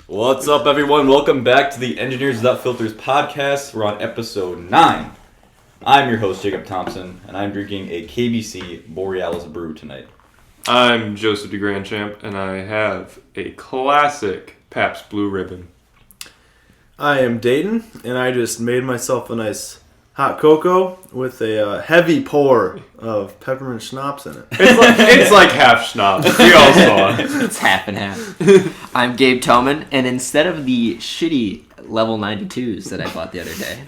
What's up, everyone? Welcome back to the Engineers Without Filters podcast. We're on episode 9. I'm your host, Jacob Thompson, and I'm drinking a KBC Borealis brew tonight. I'm Joseph DeGrandchamp, and I have a classic Pabst Blue Ribbon. I am Dayton, and I just made myself a nice hot cocoa with a heavy pour of peppermint schnapps in it. It's like half schnapps. We all saw it. It's half and half. I'm Gabe Toman, and instead of the shitty level 92s that I bought the other day.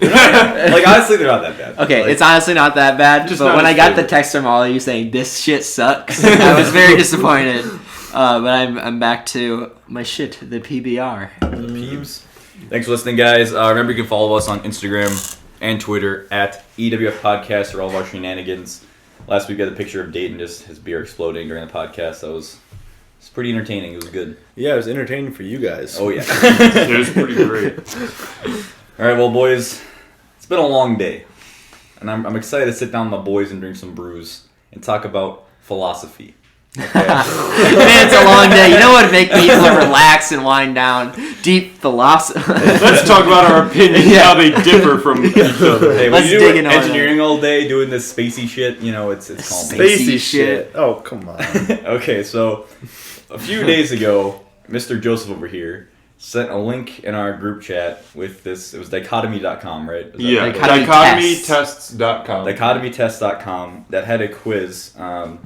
Honestly, they're not that bad. Okay, it's honestly not that bad, but when I got the text from all of you saying, this shit sucks, I was very disappointed. But I'm back to my shit, the PBR. The Peeps. Thanks for listening, guys. Remember, you can follow us on Instagram and Twitter at EWF Podcast for all of our shenanigans. Last week, I had a picture of Dayton, just his beer exploding during the podcast. It's pretty entertaining. It was good. Yeah, it was entertaining for you guys. Oh, yeah. It was pretty great. All right, well, boys, it's been a long day. And I'm excited to sit down with my boys and drink some brews and talk about philosophy. Okay. Man, it's a long day. You know what would make people relax and wind down? Deep philosophy. Let's talk about our opinions, how they differ from each other. Hey, when Let's you dig do into engineering all day, doing this spacey shit, you know, it's calm. Spacey shit. Oh, come on. Okay, so a few days ago, Mr. Joseph over here sent a link in our group chat with this. It was dichotomy.com, right? Yeah, dichotomytests.com. Dichotomytest.com that had a quiz, kind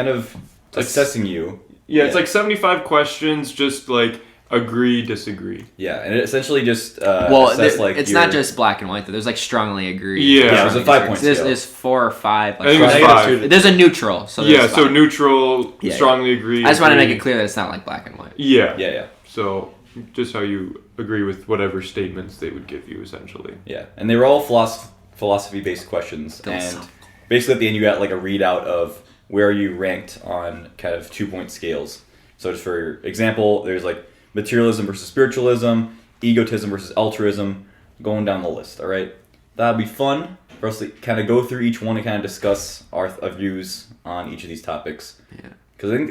of assessing you. Yeah, it's like 75 questions, just like agree, disagree. Yeah, and it essentially just it's not just black and white, though. There's like strongly agree. Yeah, there's a 5-point scale. There's 4 or 5. Like, I think it was 5. There's a neutral. So so neutral, strongly agree. I just want to make it clear that it's not like black and white. Yeah. So just how you agree with whatever statements they would give you, essentially. Yeah, and they were all philosophy-based questions. And basically at the end you got like a readout of where you ranked on kind of 2-point scales. So just for example, there's like materialism versus spiritualism, egotism versus altruism, going down the list, all right? That'd be fun for us to kind of go through each one and kind of discuss our views on each of these topics. Yeah. Because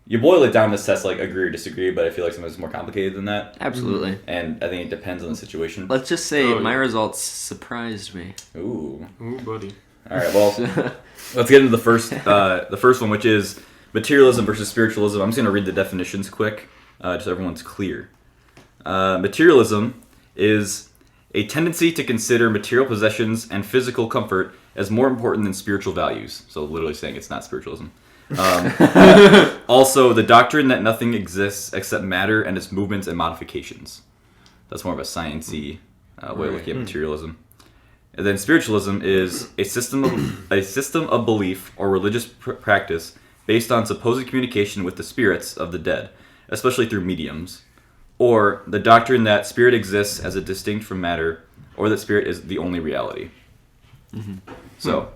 you boil it down to test like agree or disagree, but I feel like sometimes it's more complicated than that. Absolutely. And I think it depends on the situation. Let's just say my results surprised me. Ooh, buddy. All right, well, let's get into the first one, which is materialism versus spiritualism. I'm just going to read the definitions quick, just so everyone's clear. Materialism is a tendency to consider material possessions and physical comfort as more important than spiritual values. So literally saying it's not spiritualism. Also, the doctrine that nothing exists except matter and its movements and modifications. That's more of a science-y way of looking at materialism. And then spiritualism is a system of belief or religious practice based on supposed communication with the spirits of the dead, especially through mediums, or the doctrine that spirit exists as a distinct from matter, or that spirit is the only reality. Mm-hmm. So,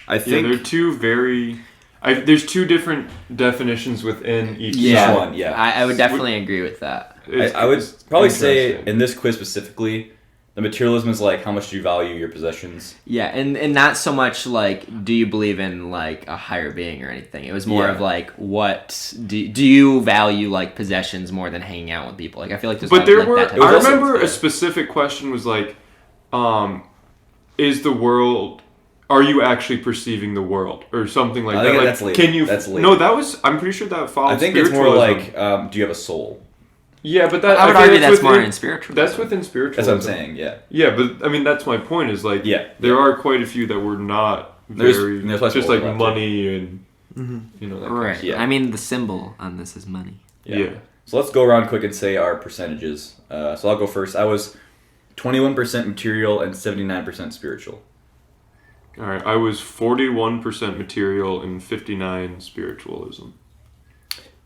I think they're two very. There's two different definitions within each one. Yeah, I would definitely agree with that. I would probably say in this quiz specifically, the materialism is like how much do you value your possessions? Yeah, and not so much like do you believe in like a higher being or anything. It was more of like what do you value like possessions more than hanging out with people? Like I feel like there's I remember a specific question was like, is the world? Are you actually perceiving the world or something like that? I think like, that's later. Can you? That's later. No, that was. I'm pretty sure that followed. I think it's more like, do you have a soul? Yeah, but that I would argue that's more in spiritual. That's within spiritual. That's what I'm saying. Yeah. Yeah, but I mean that's my point. Is like there are quite a few that were not very there's just like money and you know that right. Kind of yeah. I mean the symbol on this is money. Yeah. So let's go around quick and say our percentages. So I'll go first. I was 21% material and 79% spiritual. All right, I was 41% material and 59% spiritualism.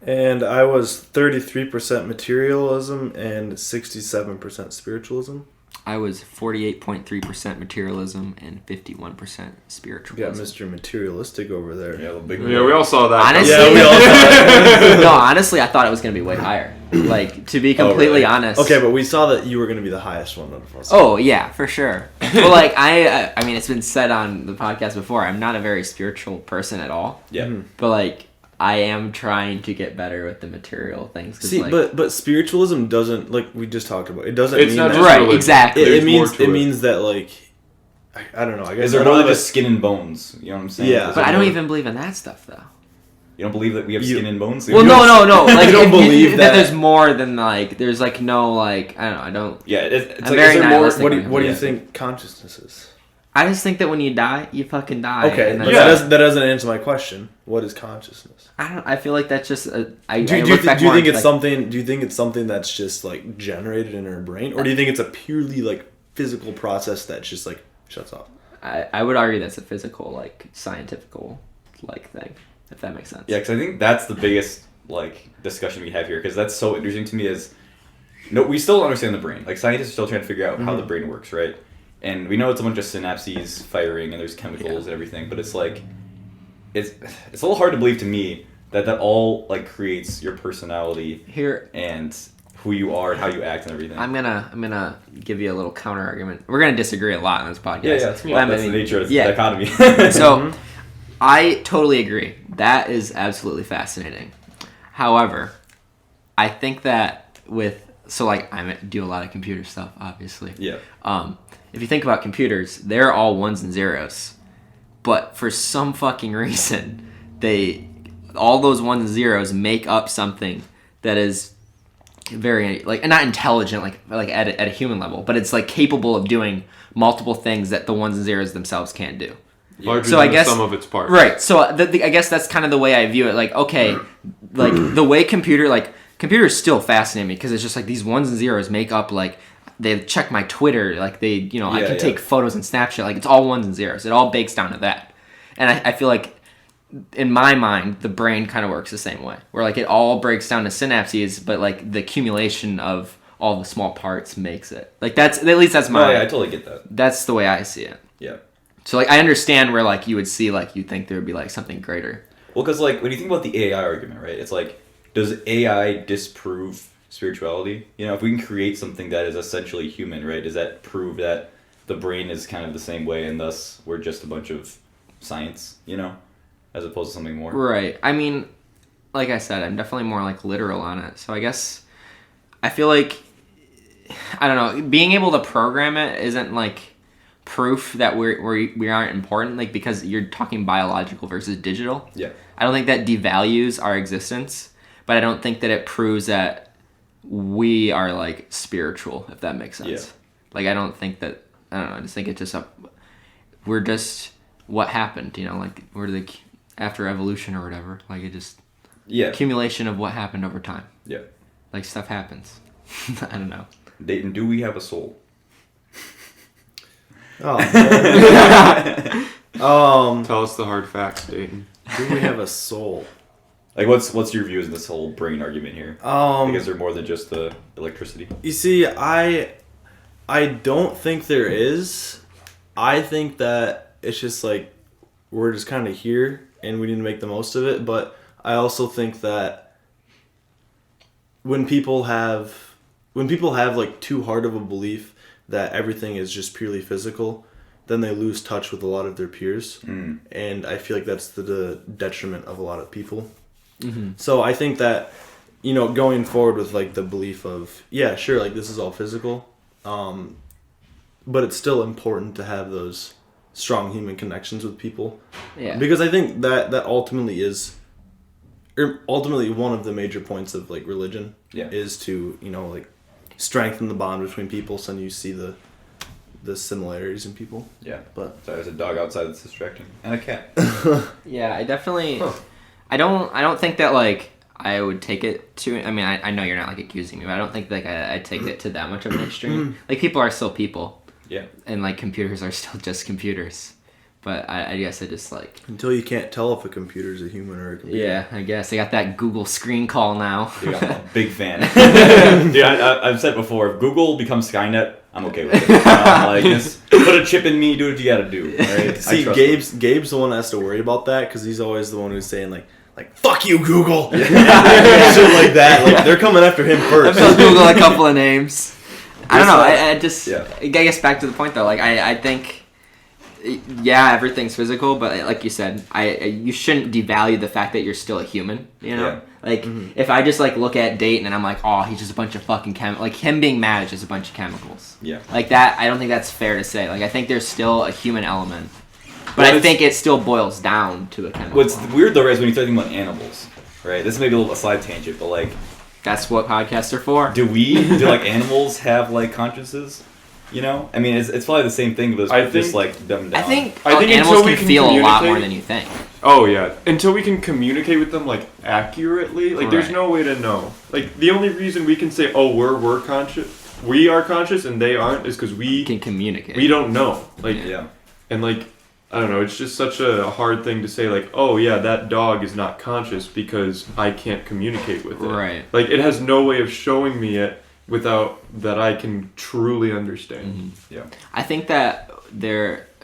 And I was 33% materialism and 67% spiritualism. I was 48.3% materialism and 51% spiritualism. You got Mr. Materialistic over there. Yeah, we all saw that. Honestly, yeah, we all saw that. No, honestly, I thought it was going to be way higher. Like, to be completely honest. Okay, but we saw that you were going to be the highest one of us. Oh, yeah, for sure. But, like, I mean, it's been said on the podcast before, I'm not a very spiritual person at all. Yeah. But, like, I am trying to get better with the material things. See, like, but spiritualism doesn't, like we just talked about. It doesn't It's mean not that. just right, religion. exactly. It There's more to means that like I don't know. I guess Is there I more don't than have just skin and bones? You know what I'm saying? Yeah. Is but there I don't more- even believe in that stuff though. You don't believe that we have You- skin and bones? Well, You no. Like, You don't if believe that that- there's more than like. There's like no like. I don't know. I don't. Yeah, it's I'm like, very is there more? nihilistic. what do you Yeah. think consciousness is? I just think that when you die, you fucking die. Okay, and but that's- that doesn't answer my question. What is consciousness? I feel like that's just. Do you think it's something? Do you think it's something that's just like generated in our brain, or do you think it's a purely like physical process that just like shuts off? I would argue that's a physical, like scientifical, like thing. If that makes sense. Yeah, because I think that's the biggest like discussion we have here, because that's so interesting to me. Is no, we still don't understand the brain. Like scientists are still trying to figure out how the brain works, right? And we know it's a bunch of synapses firing and there's chemicals and everything, but it's like it's a little hard to believe to me that all like creates your personality Here, and who you are and how you act and everything. I'm gonna give you a little counter argument. We're gonna disagree a lot in this podcast. yeah, that's the nature of the dichotomy. So, I totally agree. That is absolutely fascinating. However, I think that I do a lot of computer stuff, obviously. Yeah. If you think about computers, they're all ones and zeros. But for some fucking reason, all those ones and zeros make up something that is very like, not intelligent like at a human level, but it's like capable of doing multiple things that the ones and zeros themselves can't do. Larger So than I guess- the sum of its parts. Right. So I guess that's kind of the way I view it. Like, okay, like the way computers still fascinate me because it's just like these ones and zeros make up like they check my Twitter, like I can take photos and Snapchat, like it's all ones and zeros. It all bakes down to that. And I feel like in my mind, the brain kind of works the same way, where like it all breaks down to synapses, but like the accumulation of all the small parts makes it. Like that's my. Oh yeah, I totally get that. That's the way I see it. Yeah. So like I understand where like you would see like you think there would be like something greater. Well, because like when you think about the AI argument, right? It's like, does AI disprove spirituality? You know, if we can create something that is essentially human, right? Does that prove that the brain is kind of the same way, and thus we're just a bunch of science, you know, as opposed to something more? Right. I mean, like I said, I'm definitely more like literal on it. So I guess I feel like I don't know, being able to program it isn't like proof that we aren't important, like because you're talking biological versus digital. Yeah. I don't think that devalues our existence, but I don't think that it proves that we are like spiritual, if that makes sense. Yeah. Like I don't think that, I don't know, I just think it's just we're just what happened, you know, like we're the after evolution or whatever, like it just accumulation of what happened over time. Yeah. Like stuff happens. I don't know. Dayton, do we have a soul? Oh, Tell us the hard facts, Dayton. do we have a soul? Like, what's your views on this whole brain argument here? Like, is there more than just the electricity? You see, I don't think there is. I think that it's just like we're just kind of here and we need to make the most of it. But I also think that when people have like too hard of a belief that everything is just purely physical, then they lose touch with a lot of their peers. And I feel like that's the detriment of a lot of people. So I think that, you know, going forward with like the belief of, yeah, sure, like this is all physical, but it's still important to have those strong human connections with people. Yeah. Because I think that ultimately is, ultimately one of the major points of like religion is to, you know, like strengthen the bond between people, so you see the similarities in people. Yeah. But so there's a dog outside that's distracting. And a cat. Yeah, I definitely I don't think that like I would take it to, I mean I know you're not like accusing me, but I don't think like I take it to that much of an extreme. Like people are still people. Yeah. And like computers are still just computers. But I guess I just like... Until you can't tell if a computer is a human or a computer. Yeah, I guess. I got that Google screen call now. Dude, I'm a big fan. Dude, I've said before, if Google becomes Skynet, I'm okay with it. Like, just put a chip in me, do what you gotta do. Right? See, Gabe's the one that has to worry about that, because he's always the one who's saying, like, fuck you, Google! Shit like that. Like, they're coming after him first. I've told Google a couple of names. I don't know. Like, I just... yeah. I guess back to the point, though. Like, I think... yeah, everything's physical, but like you said, you shouldn't devalue the fact that you're still a human, you know? Yeah. Like, if I just, like, look at Dayton and I'm like, oh, he's just a bunch of fucking like, him being mad is just a bunch of chemicals. Yeah. Like, that, I don't think that's fair to say. Like, I think there's still a human element. But I think it still boils down to a chemical. What's weird, though, is when you start thinking about animals, right? This may be a little side tangent, but, like... That's what podcasts are for. Do like, animals have, like, consciences? You know? I mean, it's probably the same thing, but it's just, like, dumbed down. I think until animals we can feel a lot more communicate- than you think. Oh yeah, until we can communicate with them like accurately, like there's Right. no way to know. Like the only reason we can say, "Oh, we're conscious," we are conscious and they aren't, is because we Can communicate. we don't know. Like Yeah. and like I don't know, it's just such a hard thing to say. Like, oh yeah, that dog is not conscious because I can't communicate with it. Right. Like it has no way of showing me it without that I can truly understand. Yeah. I think that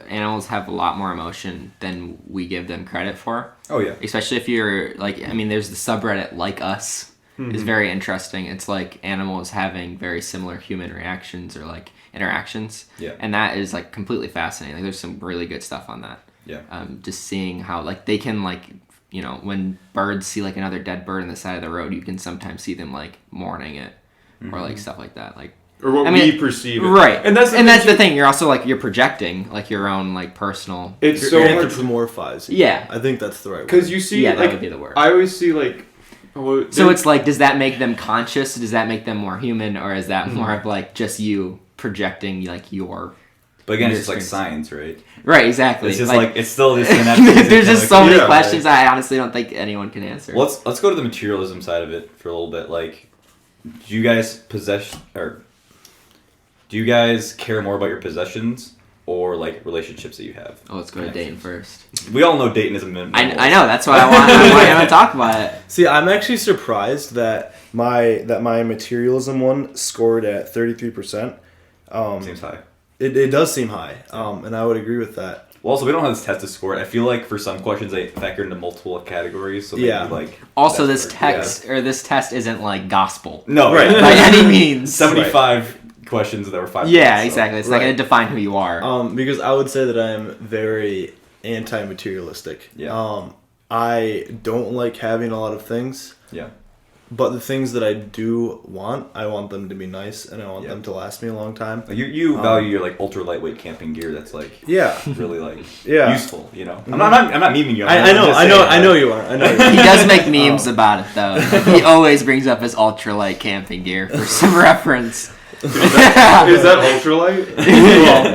animals have a lot more emotion than we give them credit for. Oh, yeah. Especially if you're like, I mean, there's the subreddit Like Us is very interesting. It's like animals having very similar human reactions or like interactions. Yeah. And that is like completely fascinating. Like, there's some really good stuff on that. Yeah. Just seeing how like they can like, you know, when birds see like another dead bird on the side of the road, you can sometimes see them like mourning it or like stuff like that. Like, Or what we perceive it. right? And that's the thing. You're also like you're projecting like your own like personal. It's You're so hard anthropomorphizing. Yeah. I think that's the right word. because you see, Yeah, that like, would be the word. I always see like. So it's like, does that make them conscious? Does that make them more human, or is that more of like just you projecting like your? But again, Your it's just like experience. science, right? Right. Exactly. It's just like it's still this. there's just so many Yeah, questions I honestly don't think anyone can answer. Let's go to the materialism side of it for a little bit. Like, do you guys do you guys care more about your possessions or like relationships that you have? Oh, let's go to Dayton first. We all know Dayton is a minimalist. I know. That's why I want to talk about it. See, I'm actually surprised that my materialism one scored at 33%. Seems high. It does seem high, and I would agree with that. Well, also, we don't have this test to score it. I feel like for some questions they factor into multiple categories. So maybe Yeah. like Also, that's this where- text or this test isn't like gospel No, Right. right. by any means. 75 questions that were 5 Yeah, points, so- exactly. It's not Right. going to define who you are. Because I would say that I'm very anti-materialistic. Yeah. I don't like having a lot of things, Yeah. but the things that I do want, I want them to be nice, and I want Yeah. them to last me a long time. Like you value your like ultra lightweight camping gear. That's like Yeah. really like Yeah. useful. You know, I'm not memeing you. I I'm know, just I know, saying, I know you are. I know you are. He does make memes about it though. He always brings up his ultralight camping gear for some reference. Is that ultralight?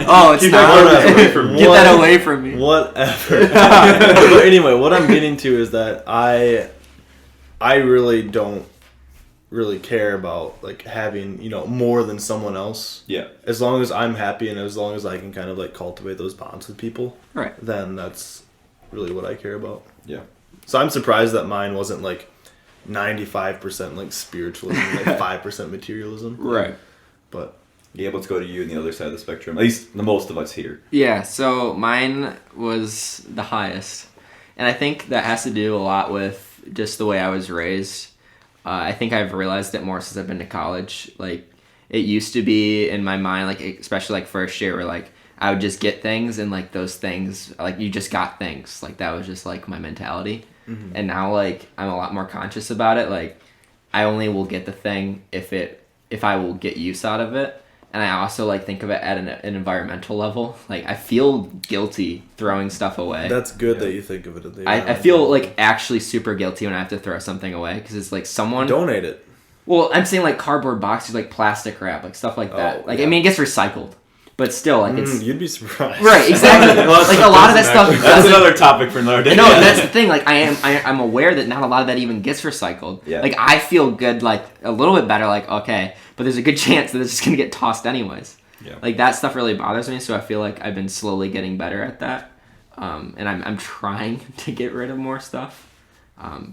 Oh, it's Keep not. that away from me. Get that away from me. Whatever. But anyway, what I'm getting to is that I really don't really care about like having, more than someone else. Yeah. As long as I'm happy and as long as I can kind of like cultivate those bonds with people, Right. then that's really what I care about. Yeah. So I'm surprised that mine wasn't like 95% like spiritualism, like 5% materialism. Right. But Yeah, let's go to you on the other side of the spectrum. At least the most of us here. Yeah, so mine was the highest. And I think that has to do a lot with just the way I was raised. I think I've realized it more since I've been to college. Like, it used to be in my mind, like, especially like first year, where like I would just get things and like those things, like you just got things. Like, that was just like my mentality. Mm-hmm. And now like I'm a lot more conscious about it. Like, I only will get the thing if I will get use out of it. And I also like think of it at an environmental level. Like, I feel guilty throwing stuff away. that's good that you think of it. At the I feel like actually super guilty when I have to throw something away because it's like someone. donate it. Well, I'm saying like cardboard boxes, like plastic wrap, like stuff like that. Oh, Like, yeah. I mean, it gets recycled, but still, like it's You'd be surprised. right, exactly. Like a lot of that stuff. That's doesn't- another topic for another day. No, that's the thing. Like, I'm aware that not a lot of that even gets recycled. Yeah. Like, I feel good, like a little bit better. Like, okay, but there's a good chance that it's just gonna get tossed anyways. Yeah. Like, that stuff really bothers me. So I feel like I've been slowly getting better at that, and I'm trying to get rid of more stuff.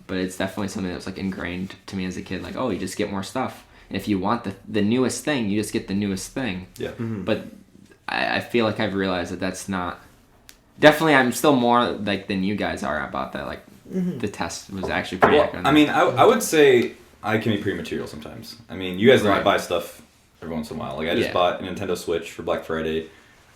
But it's definitely something that was like ingrained to me as a kid. Like, oh, you just get more stuff, and if you want the newest thing, you just get the newest thing. Yeah. But I feel like I've realized that that's not. Definitely, I'm still more like than you guys are about that. Like, the test was actually pretty Well, accurate. I mean, I would say I can be pretty material sometimes. I mean, you guys know I Right. buy stuff every once in a while. Like, I just Yeah. bought a Nintendo Switch for Black Friday.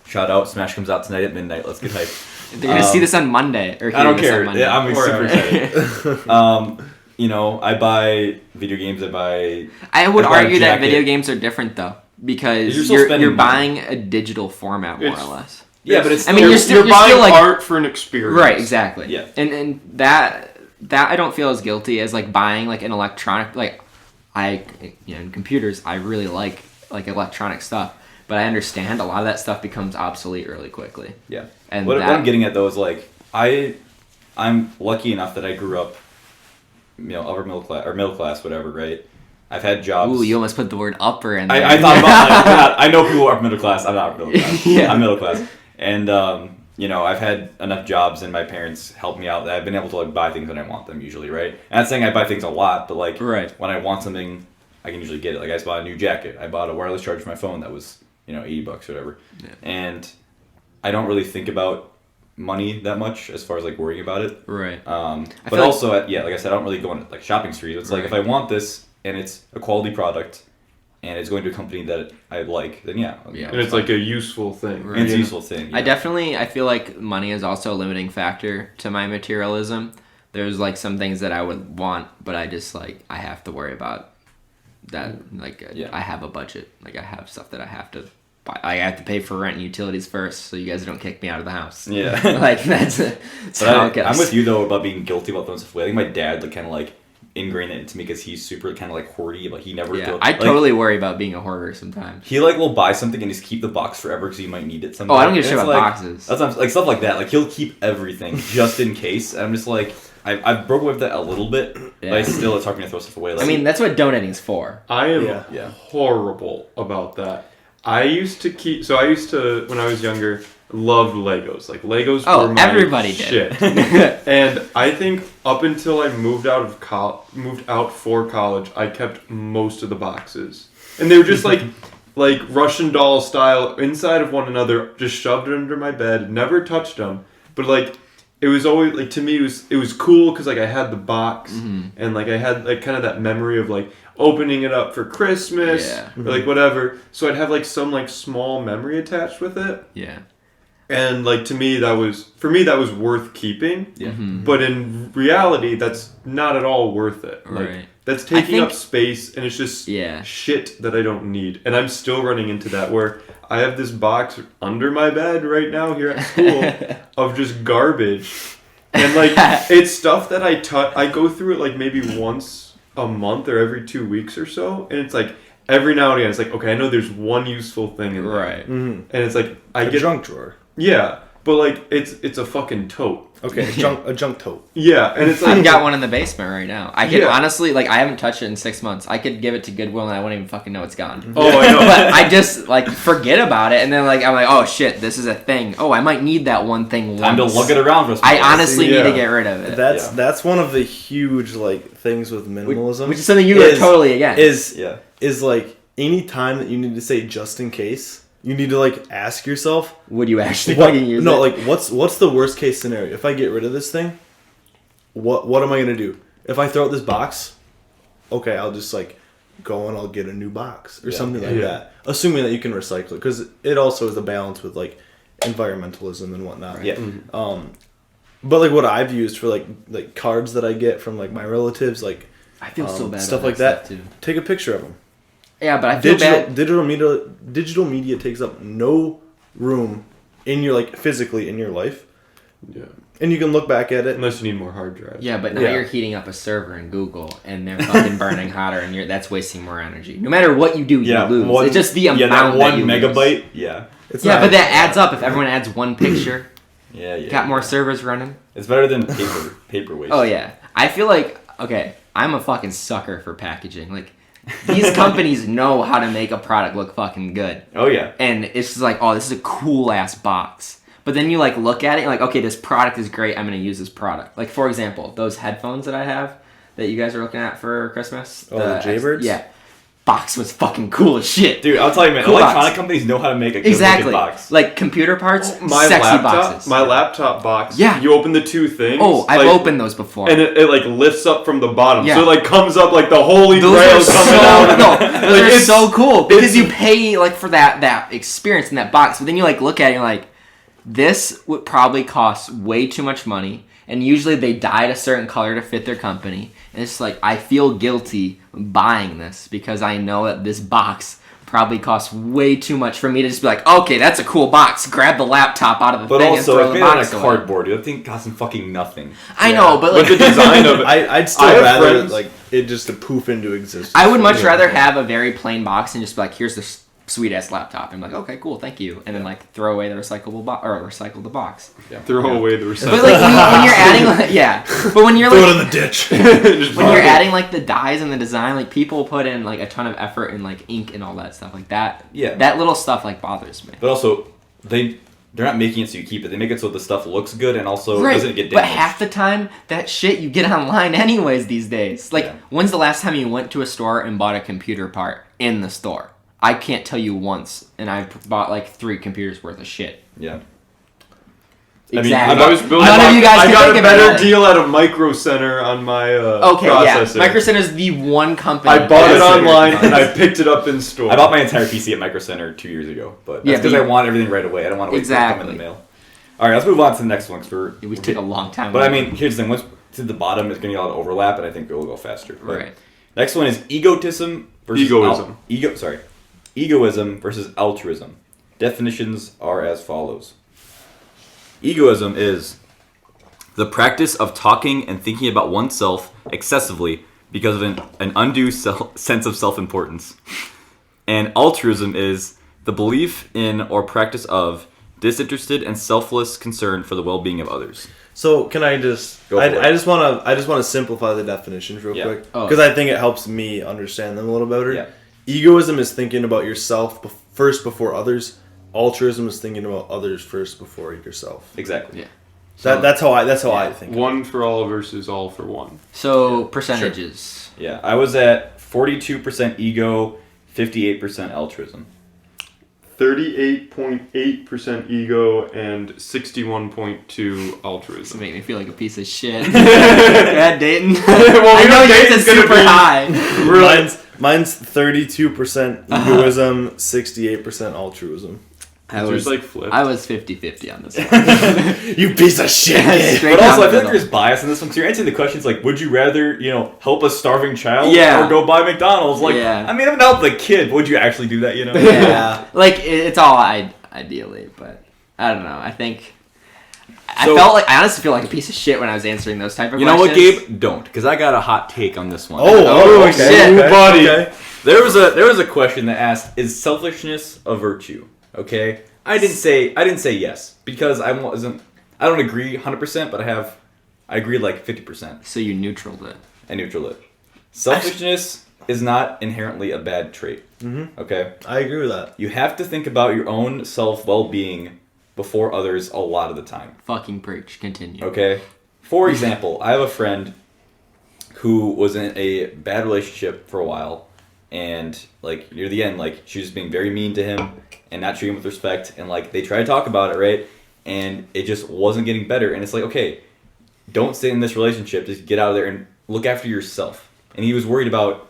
Shout out, Smash comes out tonight at midnight. Let's get hyped. They're gonna see this on Monday. Or I don't hear this on care. Monday. Yeah, I'm super excited. You know, I buy video games. I would I buy a argue that jacket. video games are different though, because You're still you're spending buying a digital format more It's- or less. Yeah, but it's. I mean, still- you're still buying like art for an experience. right, exactly. Yeah. And that I don't feel as guilty as like buying like an electronic like in computers I really like electronic stuff, but I understand a lot of that stuff becomes obsolete really quickly. Yeah. And What that, I'm getting at though is like I'm lucky enough that I grew up, you know, upper middle class, whatever, right? I've had jobs. Ooh, you almost put the word upper in there. I thought about like, I know people are middle class. I'm not middle class. Yeah. I'm middle class, and you know, I've had enough jobs, and my parents help me out that I've been able to like buy things when I want them. Usually, right? And I'm not saying I buy things a lot, but like Right. when I want something, I can usually get it. Like I just bought a new jacket. I bought a wireless charger for my phone that was $80 or whatever, and I don't really think about money that much as far as like worrying about it. Right. But feel like- also, like I said, I don't really go on like shopping street. It's like if I want this and it's a quality product and it's going to a company that I like, then yeah. And it's like a useful thing. And it's a useful thing. I feel like money is also a limiting factor to my materialism. There's like some things that I would want, but I just like I have to worry about that. Like I have a budget. Like I have stuff that I have to buy. I have to pay for rent and utilities first, so you guys don't kick me out of the house. Yeah. Like that's how it goes. I'm with you though about being guilty about throwing stuff away. I think my dad like kind of like ingrained it into me because he's super kind of like hoardy, but he never. Yeah, throws, I like, totally worry about being a hoarder sometimes. He like will buy something and just keep the box forever because he might need it someday. Oh, I don't give a shit And about it's like, boxes. That's what I'm, like stuff like that. Like he'll keep everything just in case. And I'm just like I've broken with that a little bit, but I still it's hard for me to throw stuff away. Like, I mean, that's what donating is for. I am Yeah. horrible about that. I used to when I was younger, loved Legos. Like Legos Oh, were my everybody shit. did. And I think up until I moved out for college, I kept most of the boxes. And they were just like Russian doll style inside of one another, just shoved under my bed, never touched them. But like it was always like to me it was cool because like I had the box and like I had like kind of that memory of like opening it up for Christmas or like whatever. So I'd have like some like small memory attached with it. Yeah. And like to me that was worth keeping. Yeah. But in reality that's not at all worth it. Like Right. that's taking think- up space and it's just Yeah. shit that I don't need. And I'm still running into that where I have this box under my bed right now here at school of just garbage. And like it's stuff that I go through it like maybe once a month or every 2 weeks or so, and it's like every now and again it's like, okay, I know there's one useful thing in there. Right. And it's like I get junk drawer. Yeah, but like it's a fucking tote. Okay, a junk tote. Yeah, and it's like I've got one in the basement right now. I could Yeah. honestly, like, I haven't touched it in 6 months. I could give it to Goodwill and I wouldn't even fucking know it's gone. Oh, I know. But I just, like, forget about it. And then, like, I'm like, oh, shit, this is a thing. Oh, I might need that one thing once. Time to lug it around for us. I honestly need Yeah. to get rid of it. That's one of the huge like things with minimalism, Which is something you are totally against. Is like any time that you need to say just in case, you need to like ask yourself, Would you actually fucking use it? no, like what's the worst case scenario? If I get rid of this thing, what am I gonna do? If I throw out this box, okay, I'll just like go and I'll get a new box or something like that. Assuming that you can recycle it, because it also is a balance with like environmentalism and whatnot. Yeah. But like what I've used for like cards that I get from like my relatives, like I feel so bad stuff about like that. too. Take a picture of them. Yeah, but I feel bad. Digital media takes up no room in your like physically in your life, yeah. and you can look back at it. Unless you need more hard drives. Yeah, but now Yeah. you're heating up a server in Google, and they're fucking burning hotter, and that's wasting more energy. No matter what you do, you lose. It's just the amount that one you megabyte. lose. Yeah. It's Yeah, not- but that adds up if everyone adds one picture. Yeah. Got more servers running. It's better than paper waste. Oh yeah, I feel like I'm a fucking sucker for packaging. Like these companies know how to make a product look fucking good, Oh yeah. and it's just like, oh, this is a cool ass box. But then you like look at it and like, okay, this product is great. I'm gonna use this product. Like for example, those headphones that I have that you guys are looking at for Christmas. Oh, the Jaybirds? Yeah. box was fucking cool as shit. Dude, I'll tell you, man. Cool Electronic box. companies know how to make a good Exactly. looking box. Like computer parts, My sexy laptop, boxes. my laptop box. Yeah. You open the two things. Oh, I've like, opened those before. And it like lifts up from the bottom. Yeah. So it like comes up like the holy those grail are coming so, out. no, those Like, are it's- so cool because it's- you pay like for that experience in that box, but then you like look at it and you're like, this would probably cost way too much money, and usually they dyed a certain color to fit their company, and it's like I feel guilty buying this because I know that this box probably costs way too much for me to just be like, okay, that's a cool box, grab the laptop out of the But thing and also, throw if the made out box of away. cardboard, dude, that thing costs fucking nothing. I know, but like But the design of it. I'd still I have rather friends- like it just to poof into existence. I would much Yeah. rather have a very plain box and just be like, here's this sweet ass laptop. And I'm like, okay, cool, thank you. And then like throw away the recyclable box or recycle the box. Throw away the recycle. But like when you're adding, like, yeah. But when you're Throw it like in the ditch. when you're adding like the dyes and the design, like people put in like a ton of effort and like ink and all that stuff like that. Yeah. That little stuff like bothers me. But also, they're not making it so you keep it. They make it so the stuff looks good and also doesn't get But damaged. half the time, that shit you get online anyways these days. Like, Yeah. when's the last time you went to a store and bought a computer part in the store? I can't tell you once, and I've bought like 3 computers worth of shit. Yeah. Exactly. I was building. None of you guys I can got think a of better it. deal at a Micro Center on my Okay, processor. yeah. Micro Center is the one company. I bought it Yes, online it is. and I picked it up in store. I bought my entire PC at Micro Center 2 years ago, but Yeah, that's because but I want everything right away. I don't want to wait for it to come in Exactly. the mail. All right, let's move on to the next one. We took a long time. But I mean, here's the thing. Once to the bottom, it's going to get a lot of overlap, and I think it will go faster. But right. Next one is egotism versus Egoism. Egoism versus altruism. Definitions are as follows. Egoism is the practice of talking and thinking about oneself excessively because of an undue sense of self-importance. And altruism is the belief in or practice of disinterested and selfless concern for the well-being of others. So can I just? Go for it. I just want to simplify the definitions real Yeah. quick Oh. because I think it helps me understand them a little better. Yeah. Egoism is thinking about yourself first before others. Altruism is thinking about others first before yourself. Exactly. Yeah. That's how I think. One for all versus all for one. So percentages. Yeah, I was at 42% ego, 58% altruism. 38.8% ego and 61.2 This altruism. make me feel like a piece of shit. God, Dayton. Well, I know yours Dayton's is gonna super be- high. Mine's 32% egoism, 68% altruism. There's like flipped. I was 50-50 on this one. You piece of shit. Straight But down also, the I feel like middle. there's bias in this one. So you're answering the questions like, would you rather, help a starving child Yeah. or go buy McDonald's? Like, Yeah. I mean, I'm not the kid. But would you actually do that, Yeah. Like it's all ideally, but I don't know. I think I So- honestly feel like a piece of shit when I was answering those type of You know what, questions. Gabe? Don't, because I got a hot take on this one. Oh, shit. okay, buddy. okay. There was a question that asked, is selfishness a virtue? Okay, I didn't say yes because I don't agree 100%, but I agree like 50%. So you neutraled it. I neutral it. Selfishness is not inherently a bad trait. Mm-hmm. Okay, I agree with that. you have to think about your own self well-being before others a lot of the time. Fucking preach. Continue. Okay, for example, I have a friend who was in a bad relationship for a while, and like near the end, like she was being very mean to him and not treating him with respect, and like they tried to talk about it, right? And it just wasn't getting better. And it's like, okay, don't stay in this relationship. Just get out of there and look after yourself. And he was worried about,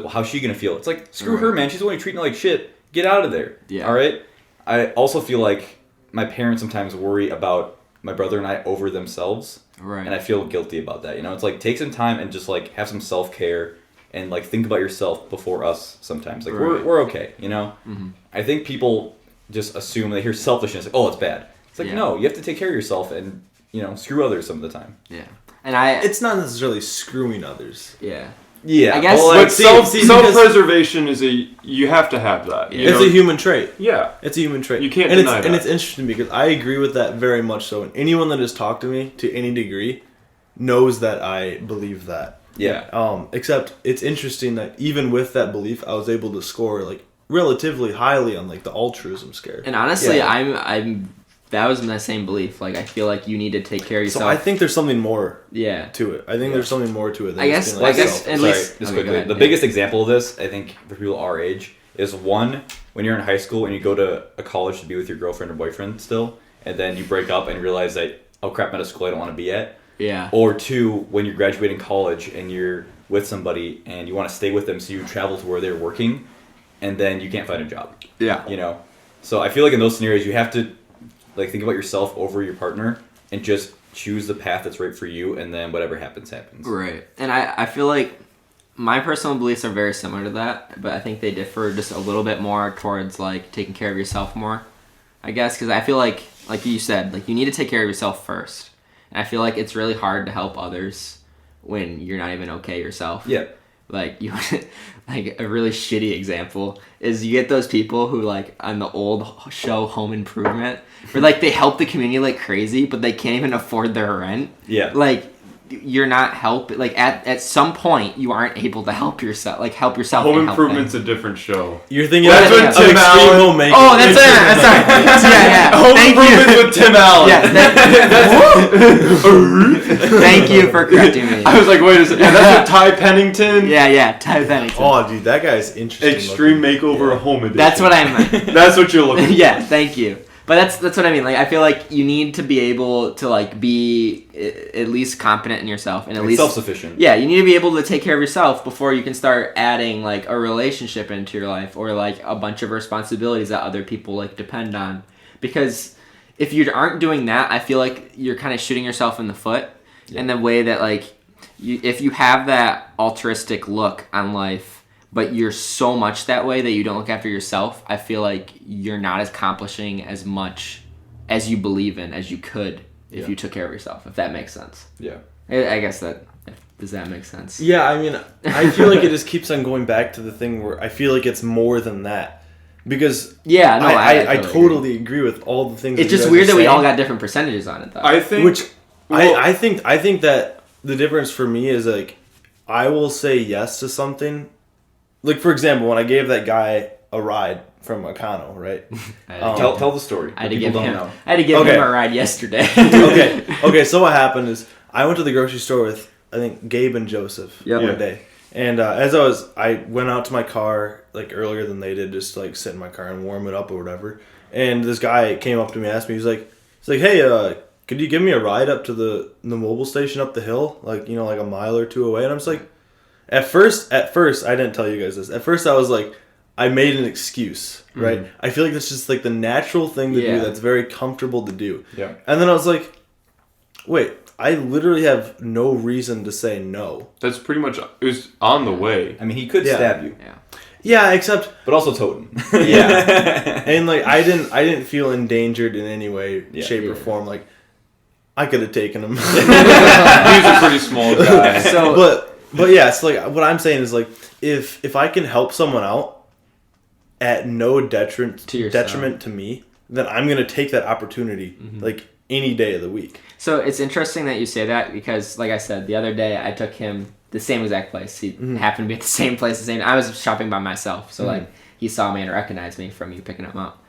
how's she gonna feel? It's like, screw her, man. She's only treating her like shit. Get out of there. Yeah. All right. I also feel like my parents sometimes worry about my brother and I over themselves. Right. And I feel guilty about that. It's like take some time and just like have some self-care and like think about yourself before us sometimes. Like Right. we're okay, Mm-hmm. I think people just assume when they hear selfishness, like, oh, it's bad. It's like, Yeah. no, you have to take care of yourself and, screw others some of the time. Yeah. And It's not necessarily screwing others. yeah. Yeah. I guess- well, But like, self-preservation is you have to have that. Yeah. It's a human trait. Yeah. It's a human trait. You can't and deny it's, that. And it's interesting because I agree with that very much so. And anyone that has talked to me to any degree knows that I believe that. yeah. Except it's interesting that even with that belief, I was able to score like relatively highly on like the altruism scare. And honestly, Yeah. I'm that was my same belief. Like, I feel like you need to take care of yourself. So I think there's something more yeah. to it. I think there's something more to it. Than I guess- just being I guess- self. at Sorry, least- just okay, quickly. go ahead, The yeah. biggest example of this, I think, for people our age, is one, when you're in high school and you go to a college to be with your girlfriend or boyfriend still, and then you break up and realize that, oh crap, I'm at a school I don't want to be at. Yeah. Or two, when you're graduating college and you're with somebody and you want to stay with them, so you travel to where they're working, and then you can't find a job. Yeah. You know? So I feel like in those scenarios, you have to like think about yourself over your partner and just choose the path that's right for you, and then whatever happens, happens. Right. And I feel like my personal beliefs are very similar to that, but I think they differ just a little bit more towards, like, taking care of yourself more, I guess, because I feel like you said, like, you need to take care of yourself first. And I feel like it's really hard to help others when you're not even okay yourself. Yeah. Like, you, like, a really shitty example is you get those people who, like, on the old show Home Improvement, where, like, they help the community like crazy, but they can't even afford their rent. Yeah. Like, you're not helping, like, at some point, you aren't able to help yourself, like, help yourself. Home and help Improvement's them. a different show. You're thinking That's of, when of Tim Extreme Allen- Homemaker. Oh, that's it. That's right. Yeah. Home Thank Improvement you. with Tim Allen. Yeah. Thank you for correcting me. I was like, wait a second. Yeah, that's with Ty Pennington. Yeah. Ty Pennington. Oh, dude, that guy's interesting. Extreme looking. Makeover Home Edition. That's what I meant. That's what you're looking for. Yeah, thank you. But that's what I mean. Like, I feel like you need to be able to, like, be at least competent in yourself and at least self-sufficient. Yeah, you need to be able to take care of yourself before you can start adding, like, a relationship into your life or, like, a bunch of responsibilities that other people, like, depend on. Because if you aren't doing that, I feel like you're kind of shooting yourself in the foot in the way that, like, if you have that altruistic look on life, but you're so much that way that you don't look after yourself, I feel like you're not accomplishing as much as you believe in as you could if you took care of yourself, if that makes sense. Yeah. I guess that, does that make sense? Yeah, I mean, I feel like it just keeps on going back to the thing where I feel like it's more than that. Because Yeah, no, I totally totally agree with all the things. It's that you just guys weird are that we saying. all got different percentages on it, though. I think. Which well, I think that the difference for me is, like, I will say yes to something. Like, for example, when I gave that guy a ride from Econo, right? Tell the story. I had to People give don't him. know. I had to give Okay. him a ride yesterday. Okay. So what happened is I went to the grocery store with, I think, Gabe and Joseph Yep. one Yeah. day, and as I went out to my car like earlier than they did, just to, like, sit in my car and warm it up or whatever. And this guy came up to me, and asked me, he's like, hey, could you give me a ride up to the mobile station up the hill, like, you know, like a mile or two away? And I'm just like, at first, I didn't tell you guys this. At first, I was like, I made an excuse, right? I feel like that's just, like, the natural thing to Yeah. do. That's very comfortable to do. Yeah. And then I was like, wait, I literally have no reason to say no. That's pretty much. It was on the way. I mean, he could Yeah. stab you, Yeah, except but also totem. yeah, and like I didn't feel endangered in any way, shape, or form. Like, I could have taken him. He was a pretty small guy. So, but yeah, so, like, what I'm saying is, like, if I can help someone out at no detriment to me, then I'm gonna take that opportunity, like, any day of the week. So it's interesting that you say that because, like I said, the other day I took him the same exact place. He happened to be at the same place. I was shopping by myself, so like he saw me and recognized me from you picking him up.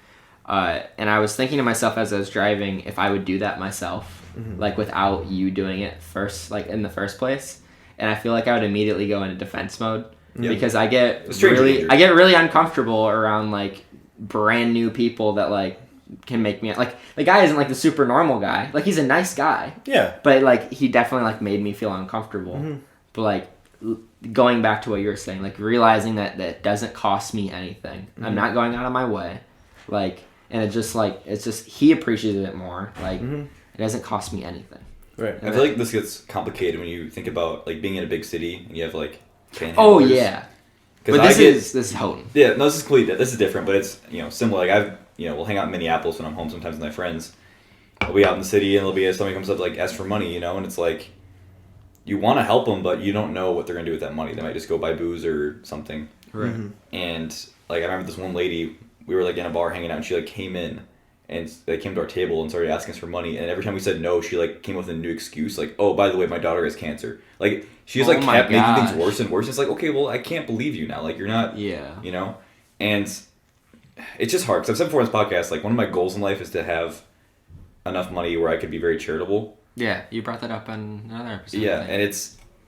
And I was thinking to myself as I was driving if I would do that myself, like without you doing it first, like in the first place. And I feel like I would immediately go into defense mode because I get really uncomfortable around, like, brand new people that, like, can make me, like, the guy isn't, like, the super normal guy. Like, he's a nice guy. Yeah. But, like, he definitely, like, made me feel uncomfortable. But, like, going back to what you were saying, like, realizing that doesn't cost me anything. I'm not going out of my way. Like, and it's just, he appreciates it more. Like, it doesn't cost me anything. Right. I feel like this gets complicated when you think about, like, being in a big city and you have, like, panhandlers. Oh, yeah. But this is Houghton. Yeah, no, this is different, but it's, you know, similar. Like, we'll hang out in Minneapolis when I'm home sometimes with my friends. We'll be out in the city and somebody comes up, like, ask for money, you know, and it's like, you want to help them, but you don't know what they're going to do with that money. They might just go buy booze or something. Right. And, like, I remember this one lady, we were, like, in a bar hanging out, and she, like, came in, and they came to our table and started asking us for money, and every time we said no, she, like, came with a new excuse, like, oh, by the way, my daughter has cancer. Like, she just, like, kept making things worse and worse. It's like, okay, well, I can't believe you now. Like, you're not, you know? And it's just hard, because I've said before on this podcast, like, one of my goals in life is to have enough money where I could be very charitable. Yeah, you brought that up on another episode. Yeah, and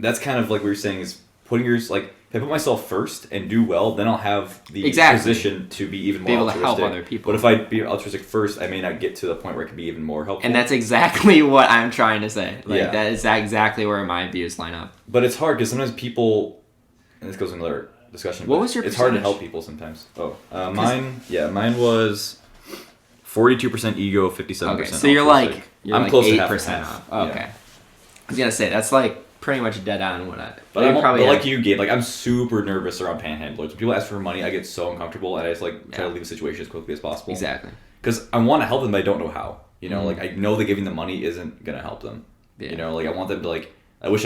that's kind of like we were saying is putting if I put myself first and do well, then I'll have the position to be even more able altruistic. to help other people. But if I be altruistic first, I may not get to the point where I can be even more helpful. And that's exactly what I'm trying to say. That is exactly where my views line up. But it's hard because sometimes people, and this goes into another discussion. What was your It's hard to percentage? help people sometimes. Mine was 42% ego, 57%. Okay, so you're altruistic. I'm close to 8% off. Oh, okay. I was gonna say that's like pretty much dead on what I. But like you, Gabe, I'm super nervous around panhandlers. When people ask for money, I get so uncomfortable, and I just try to leave the situation as quickly as possible. Exactly. Because I want to help them, but I don't know how. I know that giving them money isn't gonna help them. Yeah. I want them to I wish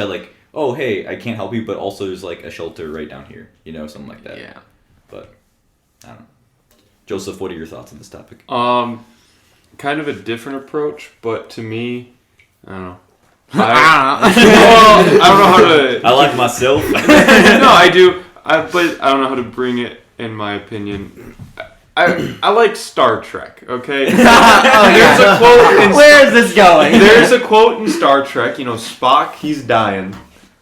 oh hey, I can't help you, but also there's a shelter right down here. Something like that. Yeah. But I don't know. Joseph, what are your thoughts on this topic? Kind of a different approach, but to me, I don't know. I I don't know how to. I like myself. No, I do. But I don't know how to bring it. In my opinion, I like Star Trek. Okay. There's a quote. Where is this going? There's a quote in Star Trek. Spock, he's dying,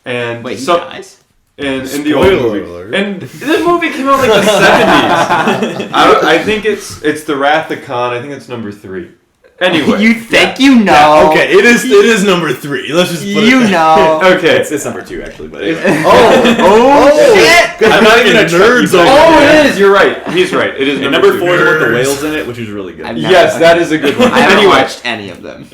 and Wait, he dies? In the old movie. Alert. And the movie came out the 70s. I think it's the Wrath of Khan. I think it's number 3. Anyway. You think you know? Okay, it is number 3. Let's just put it know. Okay. It's number 2 actually, but anyway. Shit! I'm not even a nerds Trekkie, over It is. You're right. He's right. It is And number number 4 2. is with the whales in it, which is really good. Yes, that is a good one. I haven't Anyway, watched any of them.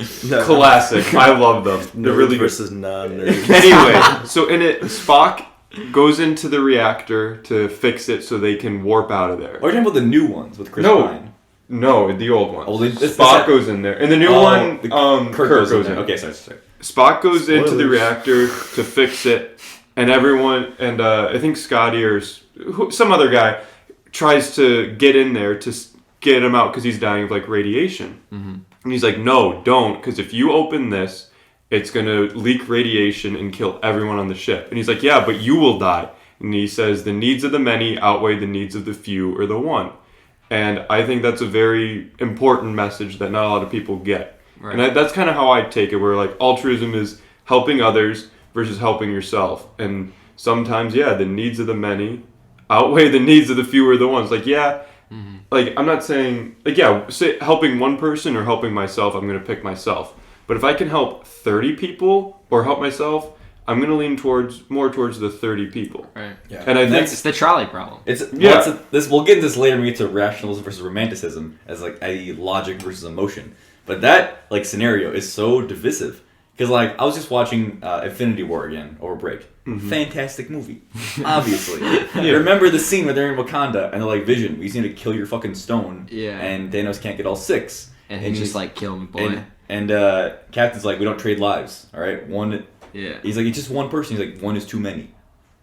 classic. I love them. They're really good. versus non-nerds. Anyway, so in it, Spock goes into the reactor to fix it so they can warp out of there. Or are you talking about the new ones with Chris No. Pine? No, the old one. Oh, this- Spock goes in there. And the new one, Kirk goes in. Okay, sorry. Spock goes into the Spoilers. reactor to fix it, and everyone, and I think Scotty or some other guy tries to get in there to get him out because he's dying of radiation. Mm-hmm. And he's like, no, don't, because if you open this, it's going to leak radiation and kill everyone on the ship. And he's like, yeah, but you will die. And he says, the needs of the many outweigh the needs of the few or the one. And I think that's a very important message that not a lot of people get. Right. And that's kind of how I take it, where altruism is helping others versus helping yourself. And sometimes, the needs of the many outweigh the needs of the few or the ones. I'm not saying, say helping one person or helping myself, I'm going to pick myself. But if I can help 30 people or help myself, I'm going to lean more towards the 30 people. Right. Yeah. And I think It's the trolley problem. We'll get into this later when we get to rationalism versus romanticism as a logic versus emotion. But that scenario is so divisive because I was just watching Infinity War again over break. Mm-hmm. Fantastic movie, obviously. Remember the scene where they're in Wakanda and they're like, Vision, we just need to kill your fucking stone. Yeah. And Thanos can't get all 6. And he's just kill him, boy. And Captain's like, we don't trade lives. All right, one. Yeah. He's like, it's just one person. He's like, one is too many.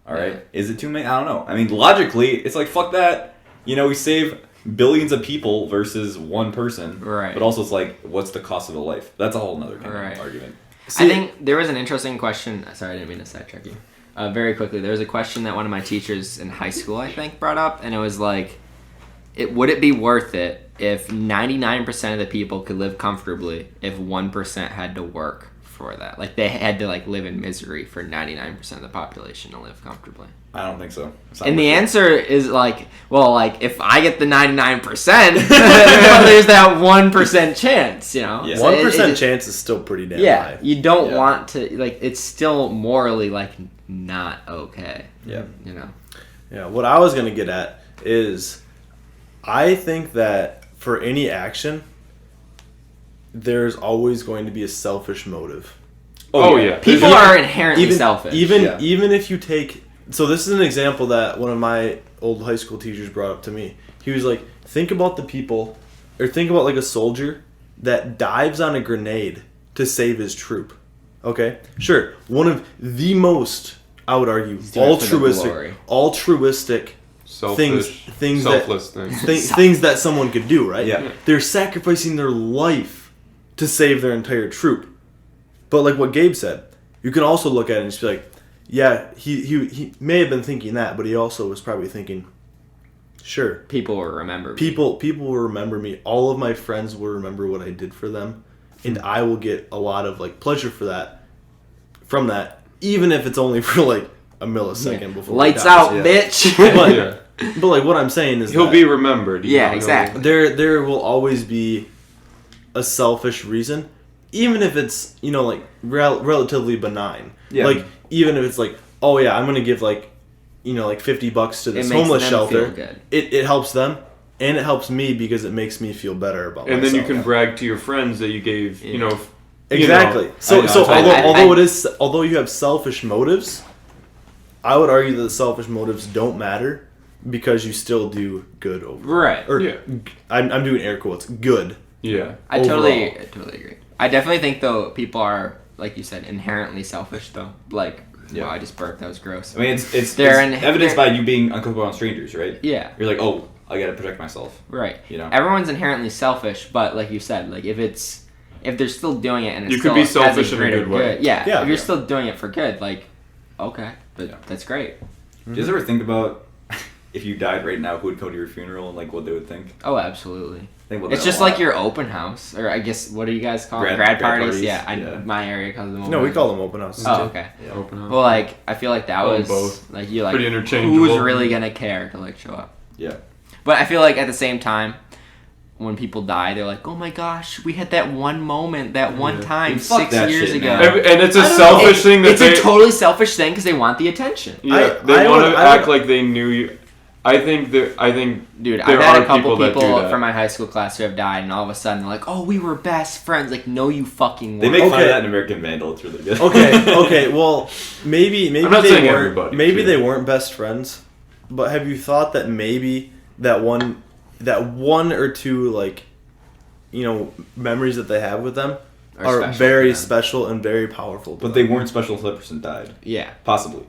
All right, is it too many? I don't know. I mean, logically, it's fuck that. We save billions of people versus one person. Right. But also, it's what's the cost of a life? That's a whole other kind of argument. I think there was an interesting question. Sorry, I didn't mean to sidetrack you. Very quickly, there was a question that one of my teachers in high school, I think, brought up, and it was would it be worth it if 99% of the people could live comfortably if 1% had to work for that? They had to live in misery for 99% of the population to live comfortably. I don't think so. And the answer is if I get the 99%, there's that 1% chance, Yeah. 1% chance is still pretty damn high. You don't want to it's still morally not okay. Yeah. Yeah, what I was gonna get at is I think that for any action there's always going to be a selfish motive. Oh yeah. People are inherently selfish. Even if you take... So this is an example that one of my old high school teachers brought up to me. He was like, think about the people, or think about a soldier that dives on a grenade to save his troop. Okay? Sure, one of the most, I would argue, altruistic things that someone could do, right? Yeah. They're sacrificing their life to save their entire troop. But what Gabe said, you can also look at it and just be like, yeah, he may have been thinking that, but he also was probably thinking, sure, people will remember me. People will remember me. All of my friends will remember what I did for them. and I will get a lot of like pleasure from that, even if it's only for like a millisecond before Lights he dies. out, bitch. But like what I'm saying is He'll be remembered. Yeah, exactly. There will always be a selfish reason, even if it's like relatively benign. Yeah. Like even if it's like, oh yeah, I'm gonna give like like $50 to this It makes homeless them shelter. feel good. It helps them and it helps me because it makes me feel better about And myself. then you can brag to your friends that you gave. Exactly. So although you have selfish motives, I would argue that the selfish motives don't matter because you still do good over. Right. Or Yeah. I'm doing air quotes. Good. Yeah. I overall. totally agree. I definitely think though people are, like you said, inherently selfish though. Like, wow, I just burped. That was gross. I mean, it's They're evidenced by you being uncomfortable around strangers, right? Yeah. You're like, oh, I gotta protect myself. Right. Everyone's inherently selfish, but like you said, like if they're still doing it and it's You still could be has selfish in a greater good way. Yeah. If you're still doing it for good, like, okay, that's great. Do you guys ever think about if you died right now, who would come to your funeral and like what they would think? Oh, absolutely. Think about It's that just a lot. like your open house, or I guess what do you guys call it? Grad Parties? parties, Yeah, my area calls them. No, we call them open houses. Oh, too. okay. Yeah. Open house. Well, like I feel like that was both. like you like Pretty interchangeable. who's really gonna care to like show up. Yeah. But I feel like at the same time, when people die, they're like, "Oh my gosh, we had that one moment, that one time Dude, fuck 6 that years shit, ago." man. And it's a I don't selfish know. thing that it's a totally selfish thing because they want the attention. Yeah, I they want would- to I act would- like they knew you. I think Dude, there I've had are a couple that do people that. from my high school class who have died, and all of a sudden they're like, "Oh, we were best friends." Like, no, you fucking They weren't. make fun of Okay. that in American Vandal. It's really good. Okay. Well, maybe I'm not they saying weren't. everybody, Maybe too. they weren't best friends, but have you thought that maybe that one or two like, memories that they have with them Are are special very to them. special and very powerful. To But they them. weren't special until that person died. Yeah. Possibly.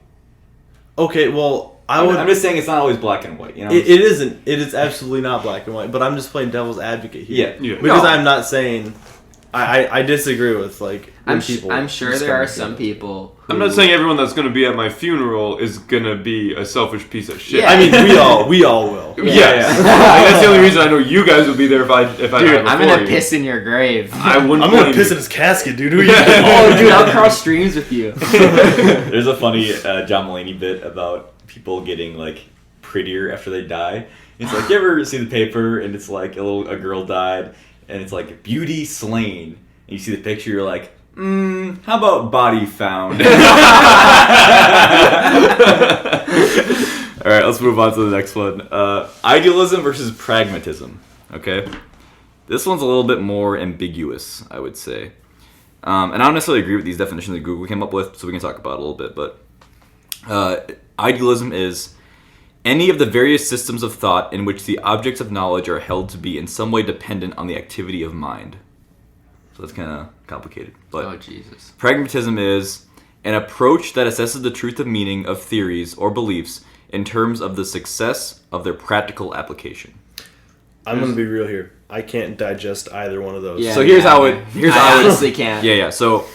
Okay, well, I'm I'm just saying it's not always black and white. It isn't. It is absolutely not black and white. But I'm just playing devil's advocate here. Yeah. Because No. I'm not saying. I disagree with like. when people I'm sure just there come are and some say people. Who, I'm not saying everyone that's going to be at my funeral is going to be a selfish piece of shit. Yeah. I mean, we all will. Yes. And that's the only reason I know you guys would be there if I Dude, died I'm before gonna you. piss in your grave. I wouldn't. I'm gonna blame piss you. in his casket, dude. Who are you? Oh, dude, I'll cross streams with you. There's a funny John Mulaney bit about people getting like prettier after they die. It's like, you ever see the paper and it's like a girl died and it's like beauty slain and you see the picture, you're like, how about body found? Alright, let's move on to the next one. Idealism versus pragmatism. Okay? This one's a little bit more ambiguous, I would say. And I don't necessarily agree with these definitions that Google came up with, so we can talk about it a little bit. But idealism is any of the various systems of thought in which the objects of knowledge are held to be in some way dependent on the activity of mind. So that's kind of complicated. But Oh Jesus. pragmatism is an approach that assesses the truth of meaning of theories or beliefs in terms of the success of their practical application. I'm gonna be real here. I can't digest either one of those. Yeah, So here's how I honestly can't. Yeah. So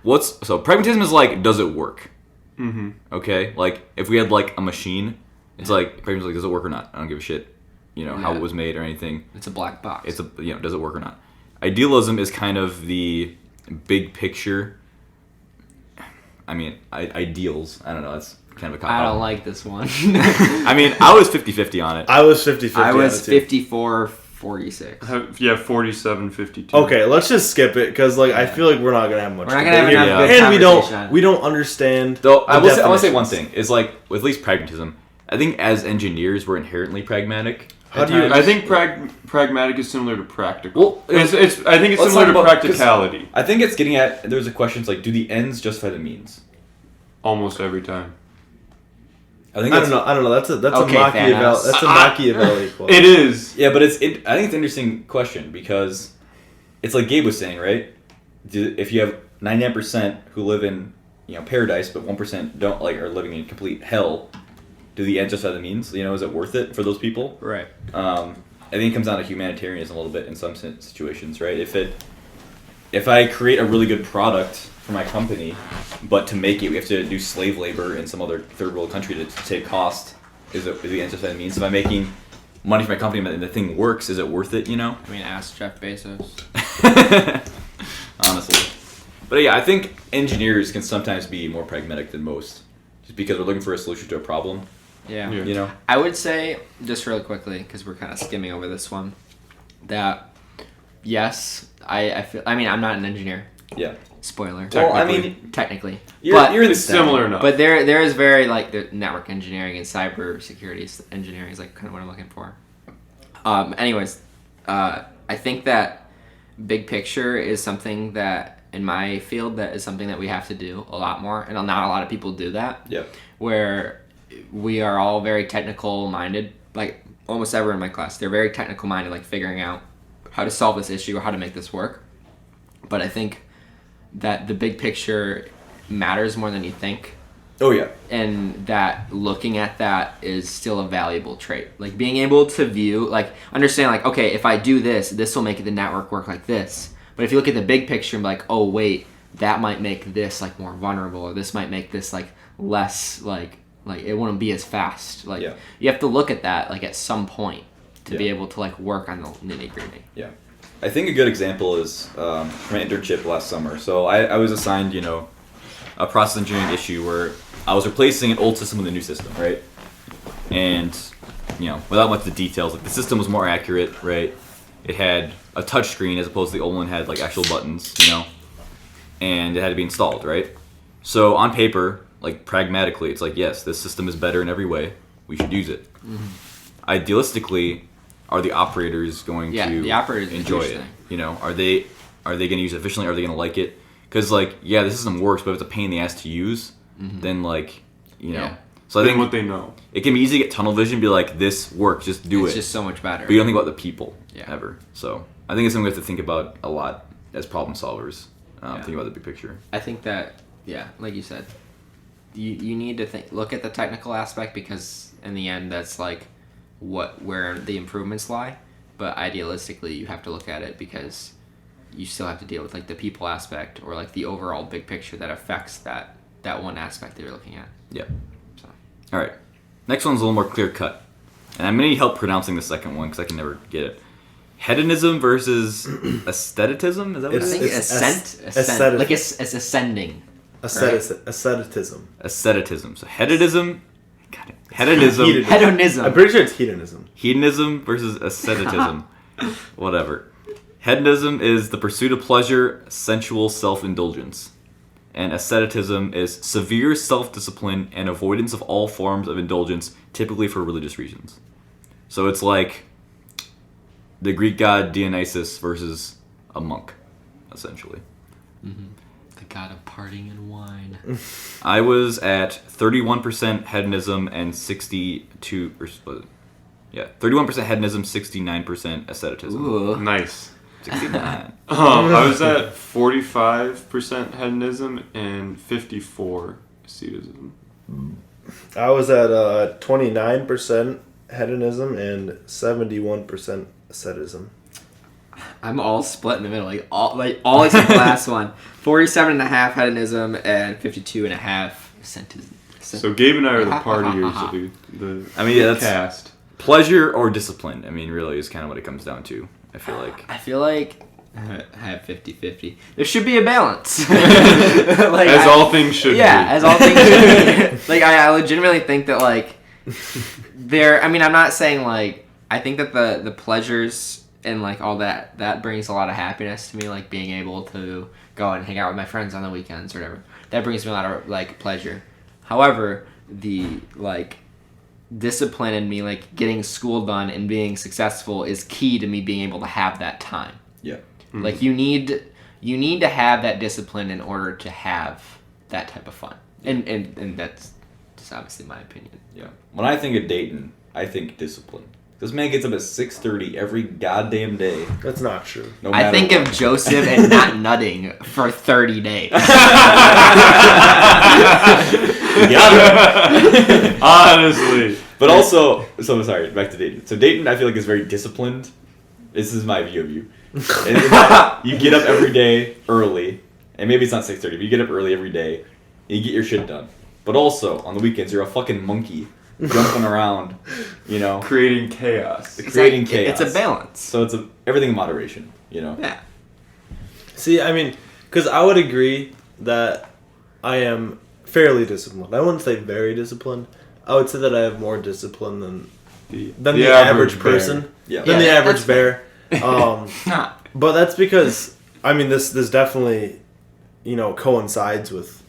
pragmatism is like, does it work? Mm-hmm. Okay, like if we had like a machine, it's like pragmatism is like, does it work or not? I don't give a shit. How it was made or anything. It's a black box. It's does it work or not? Idealism is kind of the big picture. I mean, ideals. I don't know. That's kind of a cop I out. don't like this one. I mean, I was 50-50 on it. I was 50-50. I was on it, too. 54-46. Yeah, 47-52. Okay, let's just skip it because like I feel like we're not gonna have much. We're not gonna have debate enough here. good And conversation. we don't understand. Though I the will say one definitions. thing is like with at least pragmatism. I think as engineers we're inherently pragmatic. How at do you- times. I think pragmatic is similar to practical. Well, I think it's let's similar talk to about- 'cause practicality I think it's getting at there's a question. It's like, do the ends justify the means? almost every time. I think I that's, don't know. That's a Okay, Machiavelli. Thanos. That's a Machiavelli quote. It is. Yeah, but I think it's an interesting question because it's like Gabe was saying, right? If you have 99% who live in paradise, but 1% don't are living in complete hell, do the ends justify the means? Is it worth it for those people? Right. I think it comes down to humanitarianism a little bit in some situations, right? If I create a really good product for my company, but to make it we have to do slave labor in some other third world country to save cost, is the end justify the means? If I'm making money for my company and the thing works, is it worth it? I mean, ask Jeff Bezos. Honestly. But yeah, I think engineers can sometimes be more pragmatic than most, just because we're looking for a solution to a problem. Yeah. You know. I would say, just really quickly, because we're kind of skimming over this one, that yes, I feel. I mean, I'm not an engineer. Yeah. Spoiler. Well, I mean, Technically, you're in the similar enough. But there is very like the network engineering and cyber security engineering is like kind of what I'm looking for. Anyways, I think that big picture is something that in my field that is something that we have to do a lot more, and not a lot of people do that. Yeah. Where we are all very technical minded, like almost everyone in my class, they're very technical minded, like figuring out how to solve this issue or how to make this work. But I think that the big picture matters more than you think. Oh yeah. And that looking at that is still a valuable trait. Like being able to view, like understand, like, okay, if I do this, this will make the network work like this. But if you look at the big picture and be like, oh wait, that might make this like more vulnerable, or this might make this like less like it wouldn't be as fast. Like you have to look at that like at some point to be able to like work on the nitty gritty. Yeah. I think a good example is from my internship last summer. So I was assigned, a process engineering issue where I was replacing an old system with a new system, right? And, without much of the details, like the system was more accurate, right? It had a touch screen as opposed to the old one had like actual buttons, and it had to be installed, right? So on paper, like pragmatically, it's like, yes, this system is better in every way. We should use it. Mm-hmm. Idealistically, are the operators going to the operators enjoy it? Are they going to use it efficiently? Are they going to like it? Because the system works, but if it's a pain in the ass to use, then So I think what they know, it can be easy to get tunnel vision and be like, this works, just do it. It's just so much better. But you don't think about the people ever. So I think it's something we have to think about a lot as problem solvers. Think about the big picture. I think that, like you said, you need to look at the technical aspect, because in the end that's like where the improvements lie. But idealistically, you have to look at it because you still have to deal with like the people aspect or like the overall big picture that affects that one aspect that you're looking at. Yeah. So. All right. Next one's a little more clear cut, and I'm gonna need help pronouncing the second one because I can never get it. Hedonism versus aestheticism? Is that what it is? I think ascent. Like it's ascending. Asceticism. Asceticism. So hedonism. Got it. Hedonism. Hedonism. I'm pretty sure it's hedonism. Hedonism versus asceticism. Whatever. Hedonism is the pursuit of pleasure, sensual self-indulgence. And asceticism is severe self-discipline and avoidance of all forms of indulgence, typically for religious reasons. So it's like the Greek god Dionysus versus a monk, essentially. Mm-hmm. The god of partying and wine. I was at 31% hedonism and 31% hedonism, 69% asceticism. Ooh. Nice. 69. I was at 45% hedonism and 54 asceticism. I was at 29% hedonism and 71% asceticism. I'm all split in the middle, all except the last one. 47.5 hedonism and 52.5 asceticism. So Gabe and I are the partiers of the that's cast. Pleasure or discipline, really is kind of what it comes down to, I feel like. I feel like I have 50-50. There should be a balance. All things should be. Yeah, as all things should be. I legitimately think that, I'm not saying, I think that the pleasures and, all that brings a lot of happiness to me, being able to go and hang out with my friends on the weekends or whatever. That brings me a lot of, pleasure. However, the, discipline in me, getting school done and being successful is key to me being able to have that time. Yeah. Mm-hmm. You need to have that discipline in order to have that type of fun. And that's just obviously my opinion. Yeah. When I think of Dayton, I think discipline. This man gets up at 6:30 every goddamn day. That's not true. No I think what. of Joseph and not nutting for 30 days. Honestly. But also, sorry, back to Dayton. So Dayton, I feel like, is very disciplined. This is my view of you. And you get up every day early, and maybe it's not 6:30, but you get up early every day, and you get your shit done. But also, on the weekends, you're a fucking monkey, jumping around, creating chaos. Creating chaos. It's a balance. So it's everything in moderation, Yeah. See, I mean, because I would agree that I am fairly disciplined. I wouldn't say very disciplined. I would say that I have more discipline than the average person. Yeah. Than the average that's bear. But that's because, I mean, this definitely, coincides with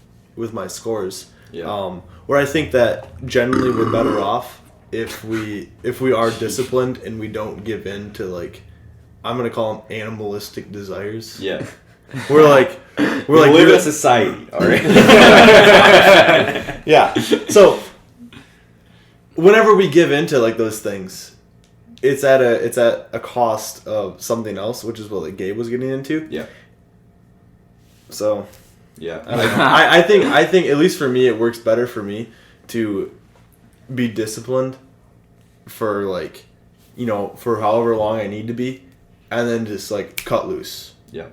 my scores. Yeah. Where I think that generally we're better off if we are disciplined and we don't give in to, like, I'm gonna call them animalistic desires. Yeah. We're like We live in a society, all right? Yeah. So whenever we give in to, like, those things, it's at a cost of something else, which is what, like, Gabe was getting into. Yeah. So Yeah. I think at least for me, it works better for me to be disciplined for, like, for however long I need to be, and then just, like, cut loose. Yeah.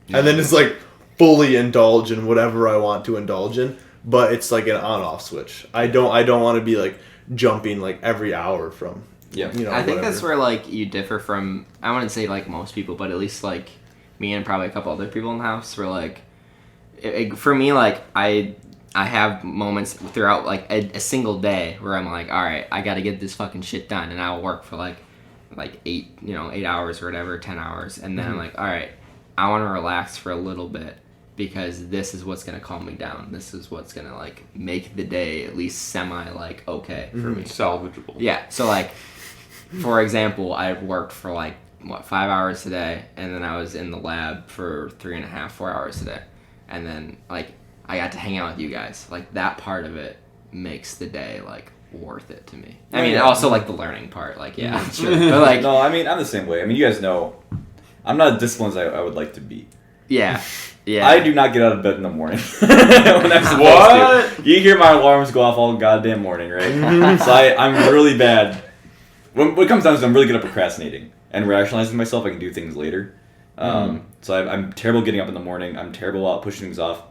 And then just, like, fully indulge in whatever I want to indulge in, but it's like an on-off switch. I don't want to be, like, jumping, like, every hour from. Yeah. I think that's where, like, you differ from, I wouldn't say, like, most people, but at least, like, me and probably a couple other people in the house where, like, for me, like, I have moments throughout, like, a single day where I'm like, all right, I got to get this fucking shit done, and I'll work for, like 8 hours or whatever, 10 hours, and then I'm like, all right, I want to relax for a little bit because this is what's going to calm me down. This is what's going to, like, make the day at least semi, like, okay for me. Salvageable. Yeah, so, like, for example, I worked for, like, 5 hours today, and then I was in the lab for 3.5, 4 hours today. And then, like, I got to hang out with you guys. Like, that part of it makes the day, like, worth it to me. I mean, also, like, the learning part. Like, yeah, sure. But, like... No, I mean, I'm the same way. I mean, you guys know, I'm not as disciplined as I would like to be. Yeah. I do not get out of bed in the morning when I'm supposed to. You hear my alarms go off all goddamn morning, right? So I'm really bad. When it comes down to it, I'm really good at procrastinating and rationalizing myself. I can do things later. So I'm terrible getting up in the morning. I'm terrible at pushing things off.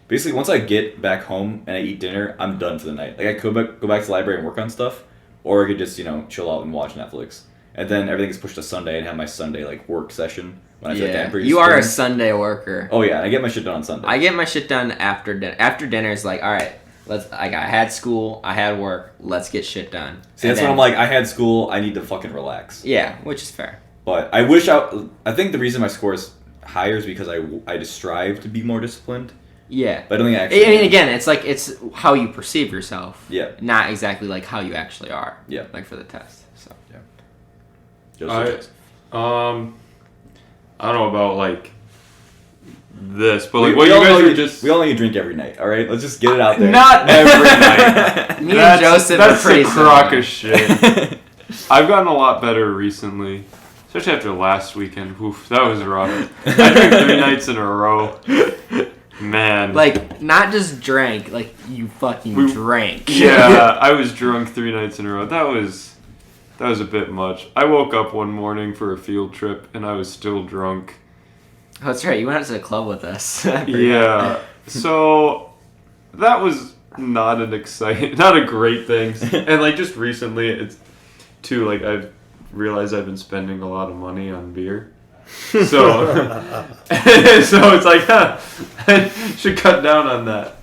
Basically, once I get back home and I eat dinner, I'm done for the night. Like, I could go back to the library and work on stuff, or I could just, chill out and watch Netflix. And then everything gets pushed to Sunday and have my Sunday, like, work session. When I feel like I'm pretty you are a spring. Sunday worker. Oh, yeah, I get my shit done on Sunday. I get my shit done after dinner. After dinner is like, all right, I had school, I had work, let's get shit done. See, that's when I'm like, I had school, I need to fucking relax. Yeah, which is fair. But I think the reason my score is higher is because I just strive to be more disciplined. Yeah. But I don't think I actually... I mean, again, it's how you perceive yourself. Yeah. Not exactly, like, how you actually are. Yeah. Like, for the test, so. Yeah. I don't know about, like, this, but, like, we what you all guys know are just... We all know you drink every night, alright? Let's just get it out there. Not every night. Me and Joseph are pretty That's a crock similar. of shit. I've gotten a lot better recently. Especially after last weekend. Oof, that was rough. I drank 3 nights in a row. Man. Like, not just drank, like, you fucking drank. Yeah, I was drunk 3 nights in a row. That was a bit much. I woke up one morning for a field trip, and I was still drunk. Oh, that's right. You went out to the club with us. Yeah. So, that was not a great thing. And, like, just recently, it's, too, like, I've realized I've been spending a lot of money on beer. So, so it's like, I should cut down on that.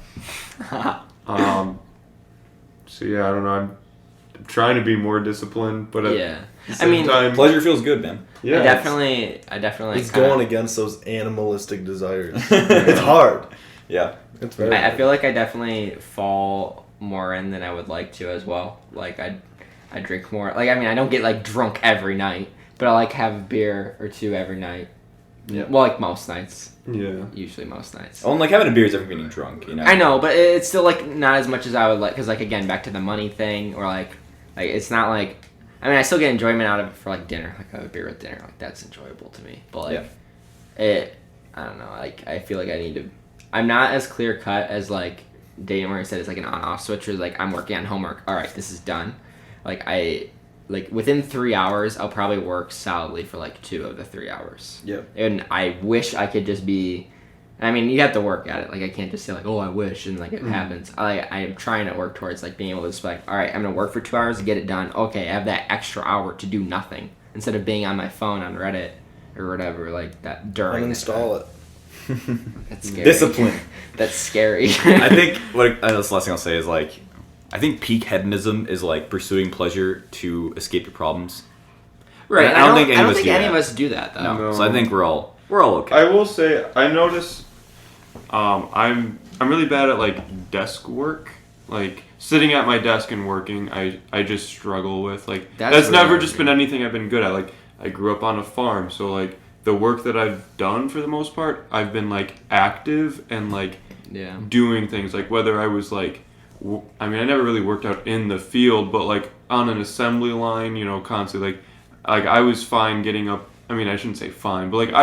So yeah, I don't know. I'm trying to be more disciplined, but at the same time, pleasure feels good, man. Yeah, I definitely. It's going against those animalistic desires. It's hard. Yeah. It's very I feel like I definitely fall more in than I would like to as well. Like, I drink more. Like, I mean, I don't get, like, drunk every night, but I, like, have a beer or 2 every night. Yeah. Well, like, most nights. Yeah. Usually most nights. Oh, and, like, having a beer is different from being drunk, I know, but it's still, like, not as much as I would like, because, like, again, back to the money thing, or, like, it's not, like, I mean, I still get enjoyment out of it for, like, dinner. Like, I have a beer with dinner. Like, that's enjoyable to me. But, like, I don't know, like, I feel like I need to, I'm not as clear cut as, like, Dayton where he said it's, like, an on-off switch, or, like, I'm working on homework. All right, this is done. Like, within 3 hours, I'll probably work solidly for, like, 2 of the 3 hours. Yeah. And I wish I could just be... I mean, you have to work at it. Like, I can't just say, like, oh, I wish, and, like, it happens. I'm trying to work towards, like, being able to just be like, all right, I'm going to work for 2 hours to get it done. Okay, I have that extra hour to do nothing. Instead of being on my phone on Reddit or whatever, like, that during uninstall it. That's scary. Discipline. That's scary. I think that's the last thing I'll say is like, I think peak hedonism is like pursuing pleasure to escape your problems. Right. I don't think any of us do that though. No. So I think we're all okay. I will say I notice I'm really bad at like desk work, like sitting at my desk and working. I just struggle with like that's really never hard, just been anything I've been good at. Like I grew up on a farm, so like the work that I've done for the most part, I've been like active and like doing things, like whether I was like I never really worked out in the field, but like on an assembly line, you know, constantly like I was fine getting up. I mean, I shouldn't say fine, but like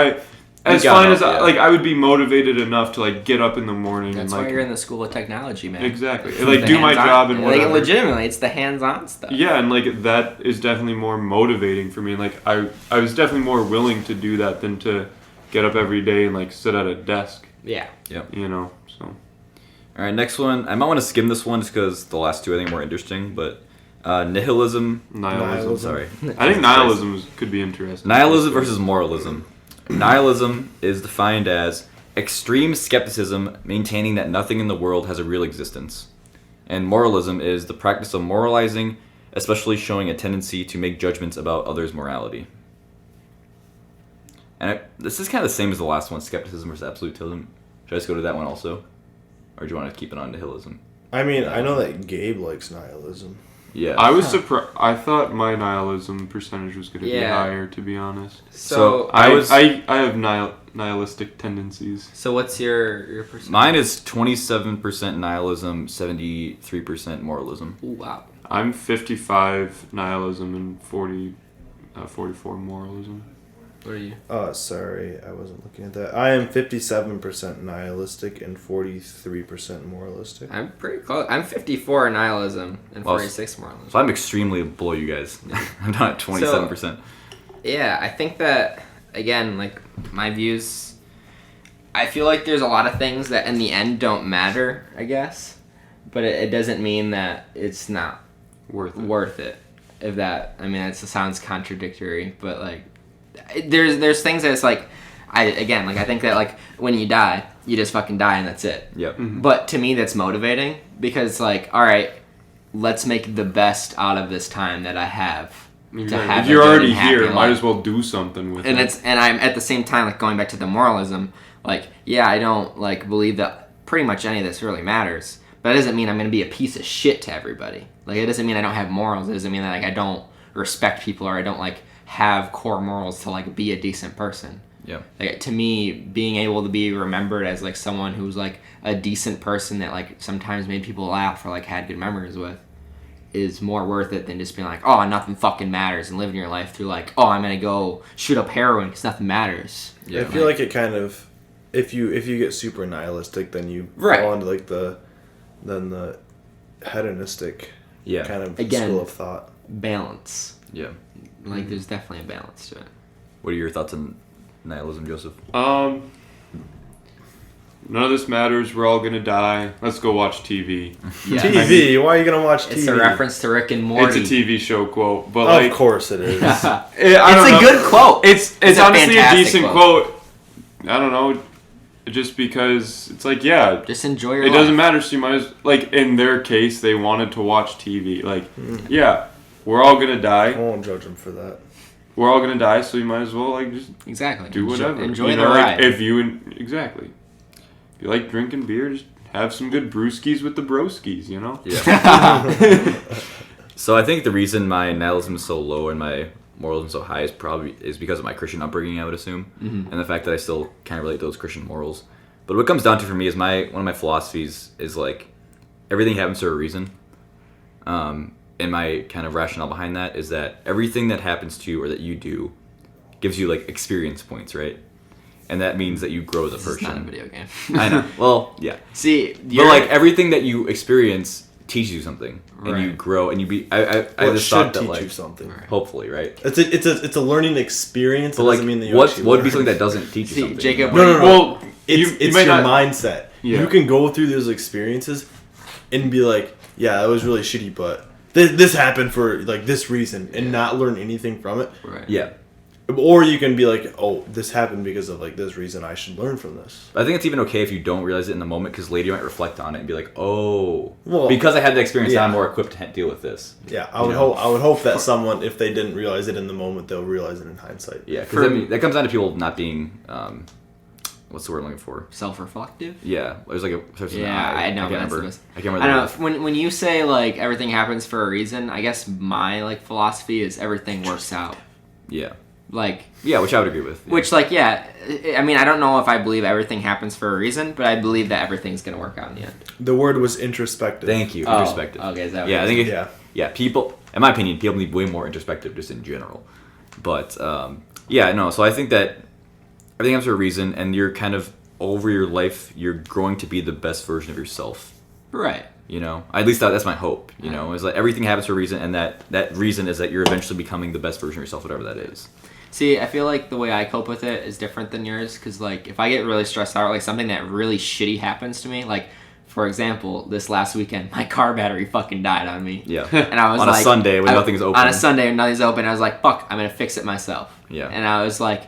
I would be motivated enough to like get up in the morning. That's and like why you're in the school of technology, man. Exactly, like do my job and whatever. Like legitimately, it's the hands-on stuff. Yeah, and like that is definitely more motivating for me. And like I was definitely more willing to do that than to get up every day and like sit at a desk. Yeah. Yep. You know. So. All right, next one. I might want to skim this one just because the last two I think are more interesting, but nihilism. Sorry. I think nihilism could be interesting. Nihilism versus moralism. Nihilism is defined as extreme skepticism, maintaining that nothing in the world has a real existence. And moralism is the practice of moralizing, especially showing a tendency to make judgments about others' morality. And this is kind of the same as the last one, skepticism versus absolutism. Should I just go to that one also? Or do you want to keep it on nihilism? I mean, I know that Gabe likes nihilism. Yeah. I was surprised. I thought my nihilism percentage was going to be higher, to be honest. So I have nihilistic tendencies. So what's your percentage? Mine is 27% nihilism, 73% moralism. Ooh, wow. I'm 55 nihilism and 44 moralism. What are you? Sorry, I wasn't looking at that. I am 57% nihilistic and 43% moralistic. I'm pretty close. I'm 54 nihilism and 46 moralism. So I'm extremely below you guys. I'm not at 27%. So, yeah, I think that, again, like, my views, I feel like there's a lot of things that in the end don't matter, I guess. But it doesn't mean that it's not worth it. If that, I mean, it sounds contradictory, but, like, there's things that it's like, I think that like when you die, you just fucking die and that's it. Yep. Mm-hmm. But to me, that's motivating because like, all right, let's make the best out of this time that I have. If you're already here, might as well do something with it. And I'm at the same time like going back to the moralism. Like, yeah, I don't like believe that pretty much any of this really matters. But that doesn't mean I'm gonna be a piece of shit to everybody. Like, it doesn't mean I don't have morals. It doesn't mean that like I don't respect people or I don't like have core morals to like be a decent person. Yeah. Like, to me, being able to be remembered as like someone who's like a decent person that like sometimes made people laugh or like had good memories with is more worth it than just being like, oh, nothing fucking matters, and living your life through like, oh, I'm gonna go shoot up heroin because nothing matters. Yeah, I feel like it kind of, if you get super nihilistic, then you fall into like the hedonistic kind of school of thought. Balance. Yeah. Like, there's definitely a balance to it. What are your thoughts on nihilism, Joseph? None of this matters. We're all gonna die. Let's go watch TV. Yeah. TV? Why are you gonna watch TV? It's a reference to Rick and Morty. It's a TV show quote, but like, of course it is. It's a good quote. It's honestly a decent quote. I don't know, just because it's like, yeah, just enjoy your life. It doesn't matter. So you might as, like, in their case, they wanted to watch TV. Like, yeah, we're all gonna die. I won't judge them for that. We're all gonna die, so you might as well like just do whatever. Enjoy the ride. If you exactly. If you like drinking beer, just have some good brewskis with the broskies, you know? Yeah. So I think the reason my nihilism is so low and my moralism so high is because of my Christian upbringing, I would assume, and the fact that I still kind of relate to those Christian morals. But what it comes down to for me is one of my philosophies is like everything happens for a reason. And my kind of rationale behind that is that everything that happens to you or that you do gives you like experience points, right? And that means that you grow as a person. It's not a video game. I know. Well, yeah. See, but like everything that you experience teaches you something, and you grow, and you be. I just thought that teach like you something. Hopefully, right? It's a learning experience. But It like, doesn't mean that you what actually would learn. be something that doesn't teach you something? Jacob, No. Well, it's might your not, mindset. Yeah. You can go through those experiences and be like, yeah, that was really shitty, but this happened for like this reason, and not learn anything from it. Right. Yeah. Or you can be like, oh, this happened because of like this reason. I should learn from this. I think it's even okay if you don't realize it in the moment, because later you might reflect on it and be like, oh, Well, because I had the experience, yeah. now I'm more equipped to deal with this. Yeah, I would hope that someone, if they didn't realize it in the moment, they'll realize it in hindsight. Yeah, because that comes down to people not being, what's the word I'm looking for? Self-reflective? Yeah, there's like a... I know. I can't remember. I can't remember. I don't know. When you say like everything happens for a reason, I guess my like philosophy is everything works out. Yeah. Like... Yeah, which I would agree with. Yeah. Which, like, yeah, I mean, I don't know if I believe everything happens for a reason, but I believe that everything's going to work out in the end. The word was introspective. Thank you, introspective. Okay, is that what I think yeah, people, in my opinion, people need way more introspective just in general. But, so I think that everything happens for a reason, and you're kind of, over your life, you're growing to be the best version of yourself. Right. You know, at least that's my hope, you know, is that everything happens for a reason, and that reason is that you're eventually becoming the best version of yourself, whatever that is. See, I feel like the way I cope with it is different than yours, because, like, if I get really stressed out, like, something that really shitty happens to me, like, for example, this last weekend, my car battery fucking died on me. Yeah. And I was on a Sunday when nothing's open. On a Sunday when nothing's open, I was like, fuck, I'm going to fix it myself. Yeah. And I was like,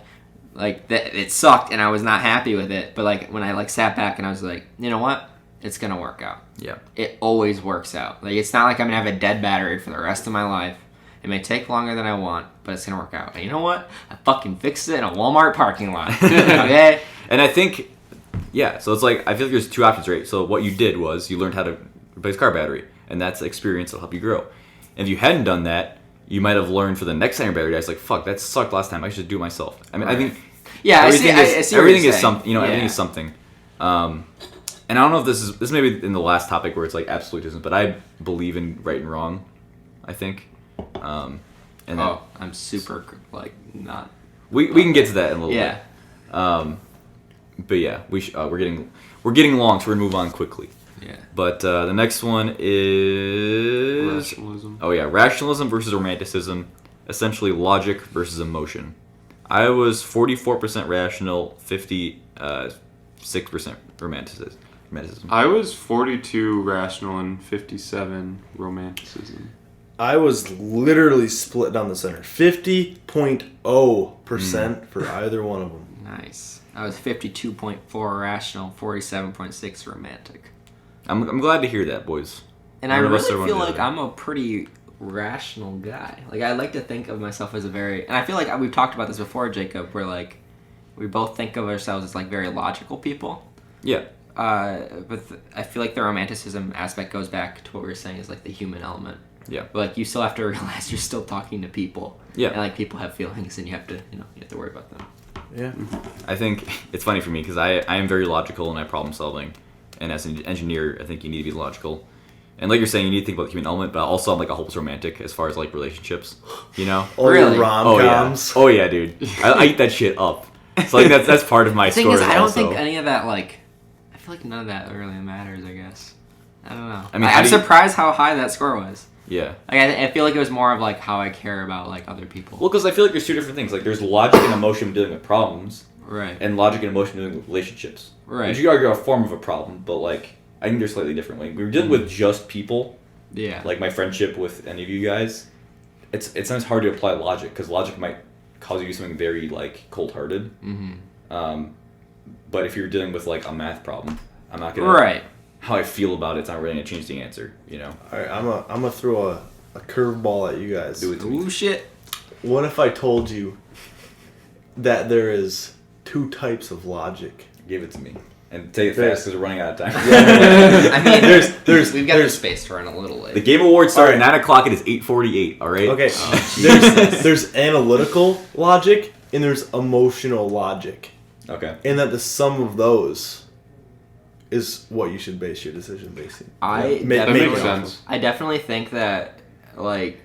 it sucked, and I was not happy with it, but, like, when I, like, sat back and I was like, you know what? It's going to work out. Yeah. It always works out. Like, it's not like I'm going to have a dead battery for the rest of my life. It may take longer than I want, but it's going to work out. And you know what? I fucking fixed it in a Walmart parking lot. Okay? And I think, so it's like, I feel like there's two options, right? So what you did was you learned how to replace car battery, and that's the experience that'll help you grow. And if you hadn't done that, you might have learned for the next time your battery dies, like, fuck, that sucked last time. I should do it myself. I mean, right. I think everything is something, you know, everything is something. And I don't know if this is maybe in the last topic where it's like absolutism, but I believe in right and wrong, I think. I'm super, like, not... We can get to that in a little bit. But yeah, we're getting long, so we're gonna move on quickly. Yeah. But the next one is... Rationalism. Oh yeah, rationalism versus romanticism. Essentially logic versus emotion. I was 44% rational, 56% romanticism. I was 42 rational and 57 romanticism. I was literally split down the center. 50.0% for either one of them. Nice. I was 52.4 rational, 47.6 romantic. I'm glad to hear that, boys. And I really feel like I'm a pretty rational guy. Like, I like to think of myself as and I feel like we've talked about this before, Jacob, where, like, we both think of ourselves as, like, very logical people. Yeah. But I feel like the romanticism aspect goes back to what we were saying is, like, the human element. Yeah. But, like, you still have to realize you're still talking to people. Yeah. And, like, people have feelings, and you have to worry about them. Yeah. I think it's funny for me because I am very logical and I problem solving. And as an engineer, I think you need to be logical. And like you're saying, you need to think about the human element, but also I'm like a hopeless romantic as far as like relationships, you know? All really? rom-coms. Oh yeah, dude. I eat that shit up. So like that's part of my story. The thing is, I don't also. think any of that, like, I feel like none of that really matters, I guess. I don't know. I mean, I'm surprised how high that score was. Yeah. Like, I feel like it was more of like how I care about like other people. Well, because I feel like there's two different things. Like there's logic and emotion dealing with problems. Right. And logic and emotion dealing with relationships. Right. Which you argue are a form of a problem, but like I think they're slightly different. Like we're dealing with just people. Yeah. Like my friendship with any of you guys, it's sometimes hard to apply logic because logic might cause you to do something very like cold-hearted. Mm-hmm. But if you're dealing with like a math problem, I'm not gonna. Right. How I feel about it's not really gonna change the answer. You know. All right, I'm gonna throw a curveball at you guys. Do it to me. Ooh, shit. What if I told you that there is two types of logic? Give it to me. And take it fast because we're running out of time. I mean, we've got space to run a little late. The Game Awards start at 9 o'clock. It is 8:48. All right. Okay. There's analytical logic and there's emotional logic, Okay. and that the sum of those is what you should base your decision basing. That makes sense. I definitely think that, like,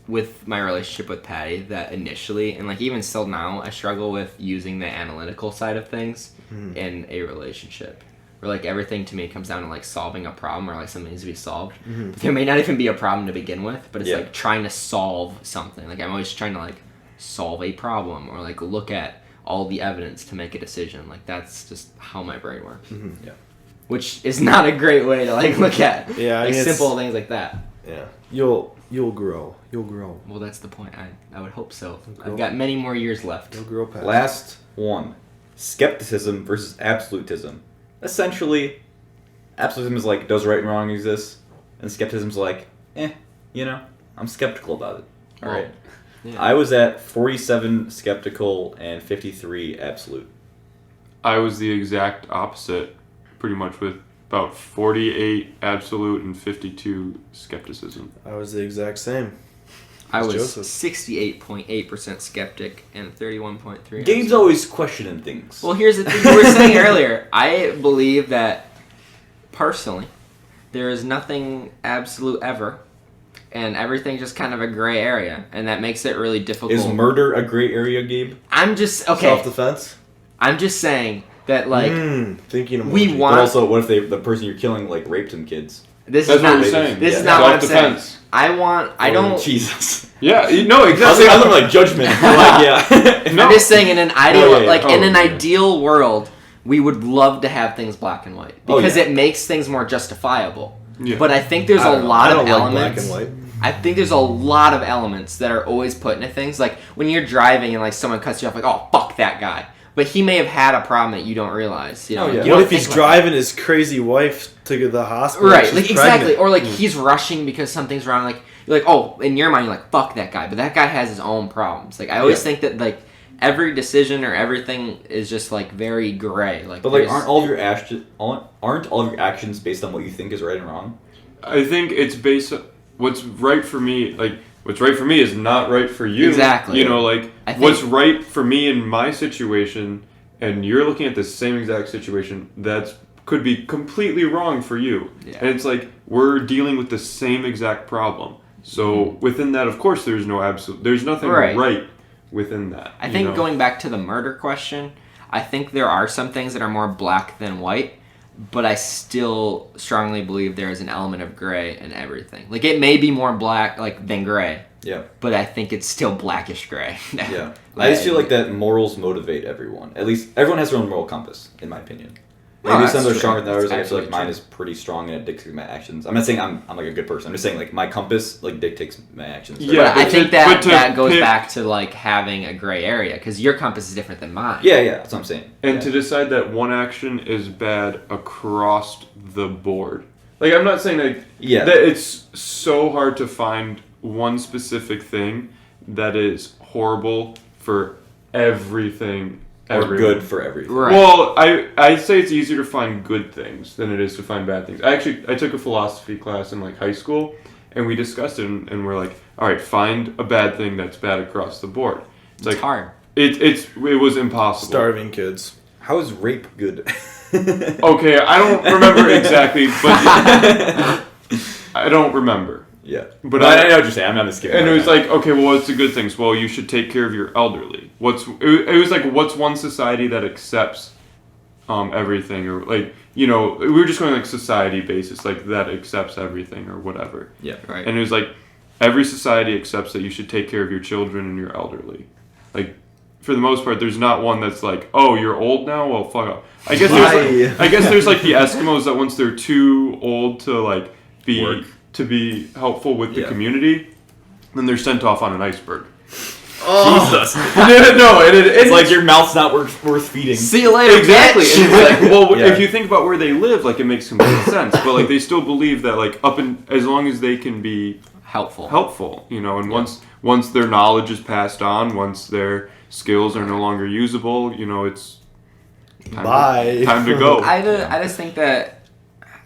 with my relationship with Patty, that initially, and like even still now, I struggle with using the analytical side of things in a relationship. Where like everything to me comes down to like solving a problem or like something needs to be solved. But there may not even be a problem to begin with, but it's like trying to solve something. Like I'm always trying to like solve a problem or like look at all the evidence to make a decision. Like that's just how my brain works. Yeah. Which is not a great way to like look at Yeah, I like mean, simple things like that. Yeah, you'll You'll grow. Well, that's the point. I would hope so. I've got many more years left. You'll grow past. Last one. Skepticism versus absolutism. Essentially, absolutism is like, does right and wrong exist? And skepticism's like, I'm skeptical about it. All right. Yeah. I was at 47 skeptical and 53 absolute. I was the exact opposite, pretty much, with about 48 absolute and 52 skepticism. I was the exact same. I was Joseph. 68.8% skeptic and 31.3. Gabe's absolute. always questioning things. Well, here's the thing we were saying earlier. I believe that, personally, there is nothing absolute ever, and everything's just kind of a gray area, and that makes it really difficult. Is murder a gray area, Gabe? I'm just, okay, Self-defense? I'm just saying that, like, Thinking emoji. we But want... also, what if the person you're killing, like, raped some kids? This That's is not what we're saying. This Yeah. is not what I'm saying. Self-defense. I don't... Jesus. Yeah, no, I was exactly. like judgment. Like, yeah. No. I'm just saying in an ideal, yeah. in an yeah. ideal world, we would love to have things black and white because it makes things more justifiable. Yeah. But I think there's I a don't know. lot I of don't like elements. black and white. I think there's a lot of elements that are always put into things. Like when you're driving and like someone cuts you off, like, oh fuck that guy. But he may have had a problem that you don't realize. You know, Oh, yeah. you What don't if he's think about driving his crazy wife to the hospital? Right, She's like exactly, pregnant. or like he's rushing because something's wrong. Like you're like, oh, in your mind, you're like, fuck that guy, but that guy has his own problems. Like I always think that like every decision or everything is just like very gray. Like, But like, there's- aren't all of your actions based on what you think is right and wrong? I think it's based on what's right for me. Like, what's right for me is not right for you. Exactly. You know, like, I think- what's right for me in my situation, and you're looking at the same exact situation, that's could be completely wrong for you. Yeah. And it's like, we're dealing with the same exact problem. So, within that, of course, there's nothing Right. right within that. I you think know? going back to the murder question, I think there are some things that are more black than white, but I still strongly believe there is an element of gray in everything. Like it may be more black like than gray, Yeah. but I think it's still blackish gray. Yeah. I just feel like that morals motivate everyone. At least everyone has their own moral compass, in my opinion. Maybe that's some are true. stronger than others. That's I feel like absolutely mine true. is pretty strong and it dictates my actions. I'm not saying I'm like a good person. I'm just saying like my compass like dictates my actions. Yeah, But I but think to- but to that goes pick- back to like having a gray area because your compass is different than mine. Yeah, that's what I'm saying. And yeah. to decide that one action is bad across the board. Like, I'm not saying that it's so hard to find one specific thing that is horrible for everything. or everyone. good for everything. Right. Well, I say it's easier to find good things than it is to find bad things. I took a philosophy class in like high school, and we discussed it, and we're like, all right, find a bad thing that's bad across the board. It's like hard. it was impossible. Starving kids. How is rape good? Okay, I don't remember exactly, but I don't remember. Yeah. But I know what you're saying. I'm not just kidding. And it was like, okay, well, what's the good things? Well, you should take care of your elderly. It was like, what's one society that accepts everything, or like, you know, we were just going like society basis, like that accepts everything or whatever. Yeah. Right. And it was like, every society accepts that you should take care of your children and your elderly. Like, for the most part, there's not one that's like, oh, you're old now? Well, fuck off. I guess there's like the Eskimos that once they're too old to like Work. be helpful with the Yeah. community, then they're sent off on an iceberg. Jesus. No, It's like your mouth's not worth feeding. See you later. Exactly. bitch. And it's like, well, Yeah. if you think about where they live, like it makes complete sense. But like they still believe that like as long as they can be helpful, you know, and once their knowledge is passed on, once their skills are no longer usable, you know, it's time to go. I just think that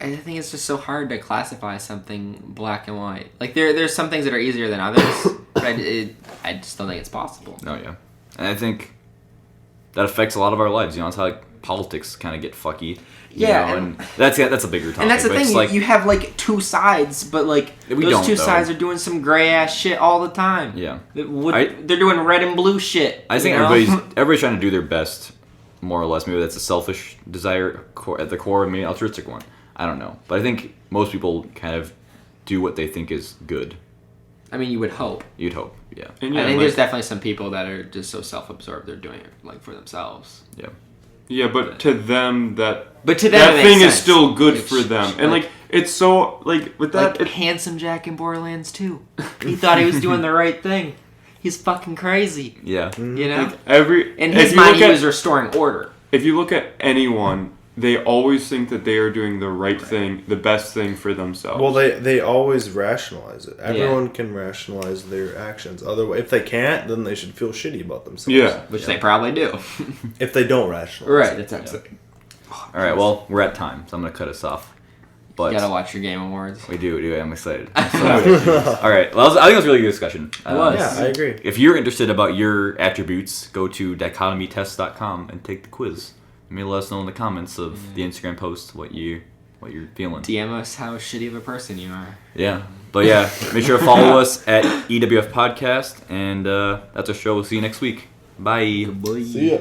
I think it's just so hard to classify something black and white. Like there's some things that are easier than others, but I just don't think it's possible. No, yeah. And I think that affects a lot of our lives. You know, it's how like politics kind of get fucky. You Yeah, know, and- and that's a bigger topic. And that's the but thing, it's like, you have like two sides, but like We those don't, two though. sides are doing some gray ass shit all the time. Yeah. They're doing red and blue shit. I think you know? everybody's trying to do their best, more or less. Maybe that's a selfish desire at the core, maybe an altruistic one. I don't know. But I think most people kind of do what they think is good. I mean, you would hope. You'd hope, yeah. And I think like- there's definitely some people that are just so self-absorbed they're doing it like for themselves. Yeah. Yeah, but to them But to them, it that makes thing is sense. still good Which, for them. And like It's so like with that. Like handsome Jack in Borderlands 2. He thought he was doing the right thing. He's fucking crazy. Yeah. You know? In his mind, he was restoring order. If you look at anyone, they always think that they are doing the right thing, the best thing for themselves. Well, they always rationalize it. Everyone can rationalize their actions. Otherwise, if they can't, then they should feel shitty about themselves. Yeah. Which they probably do. If they don't rationalize Right, it. that's what I'm saying. All right. Well, we're at time, so I'm gonna cut us off. But You gotta watch your Game Awards. we do. I'm excited. All right. Well, I think it was a really good discussion. It was. Yeah, I agree. If you're interested about your attributes, go to dichotomytest.com and take the quiz. Maybe let us know in the comments of the Instagram post what you're feeling. DM us how shitty of a person you are. Yeah. But yeah, make sure to follow us at EWF Podcast, and that's our show. We'll see you next week. Bye. See ya.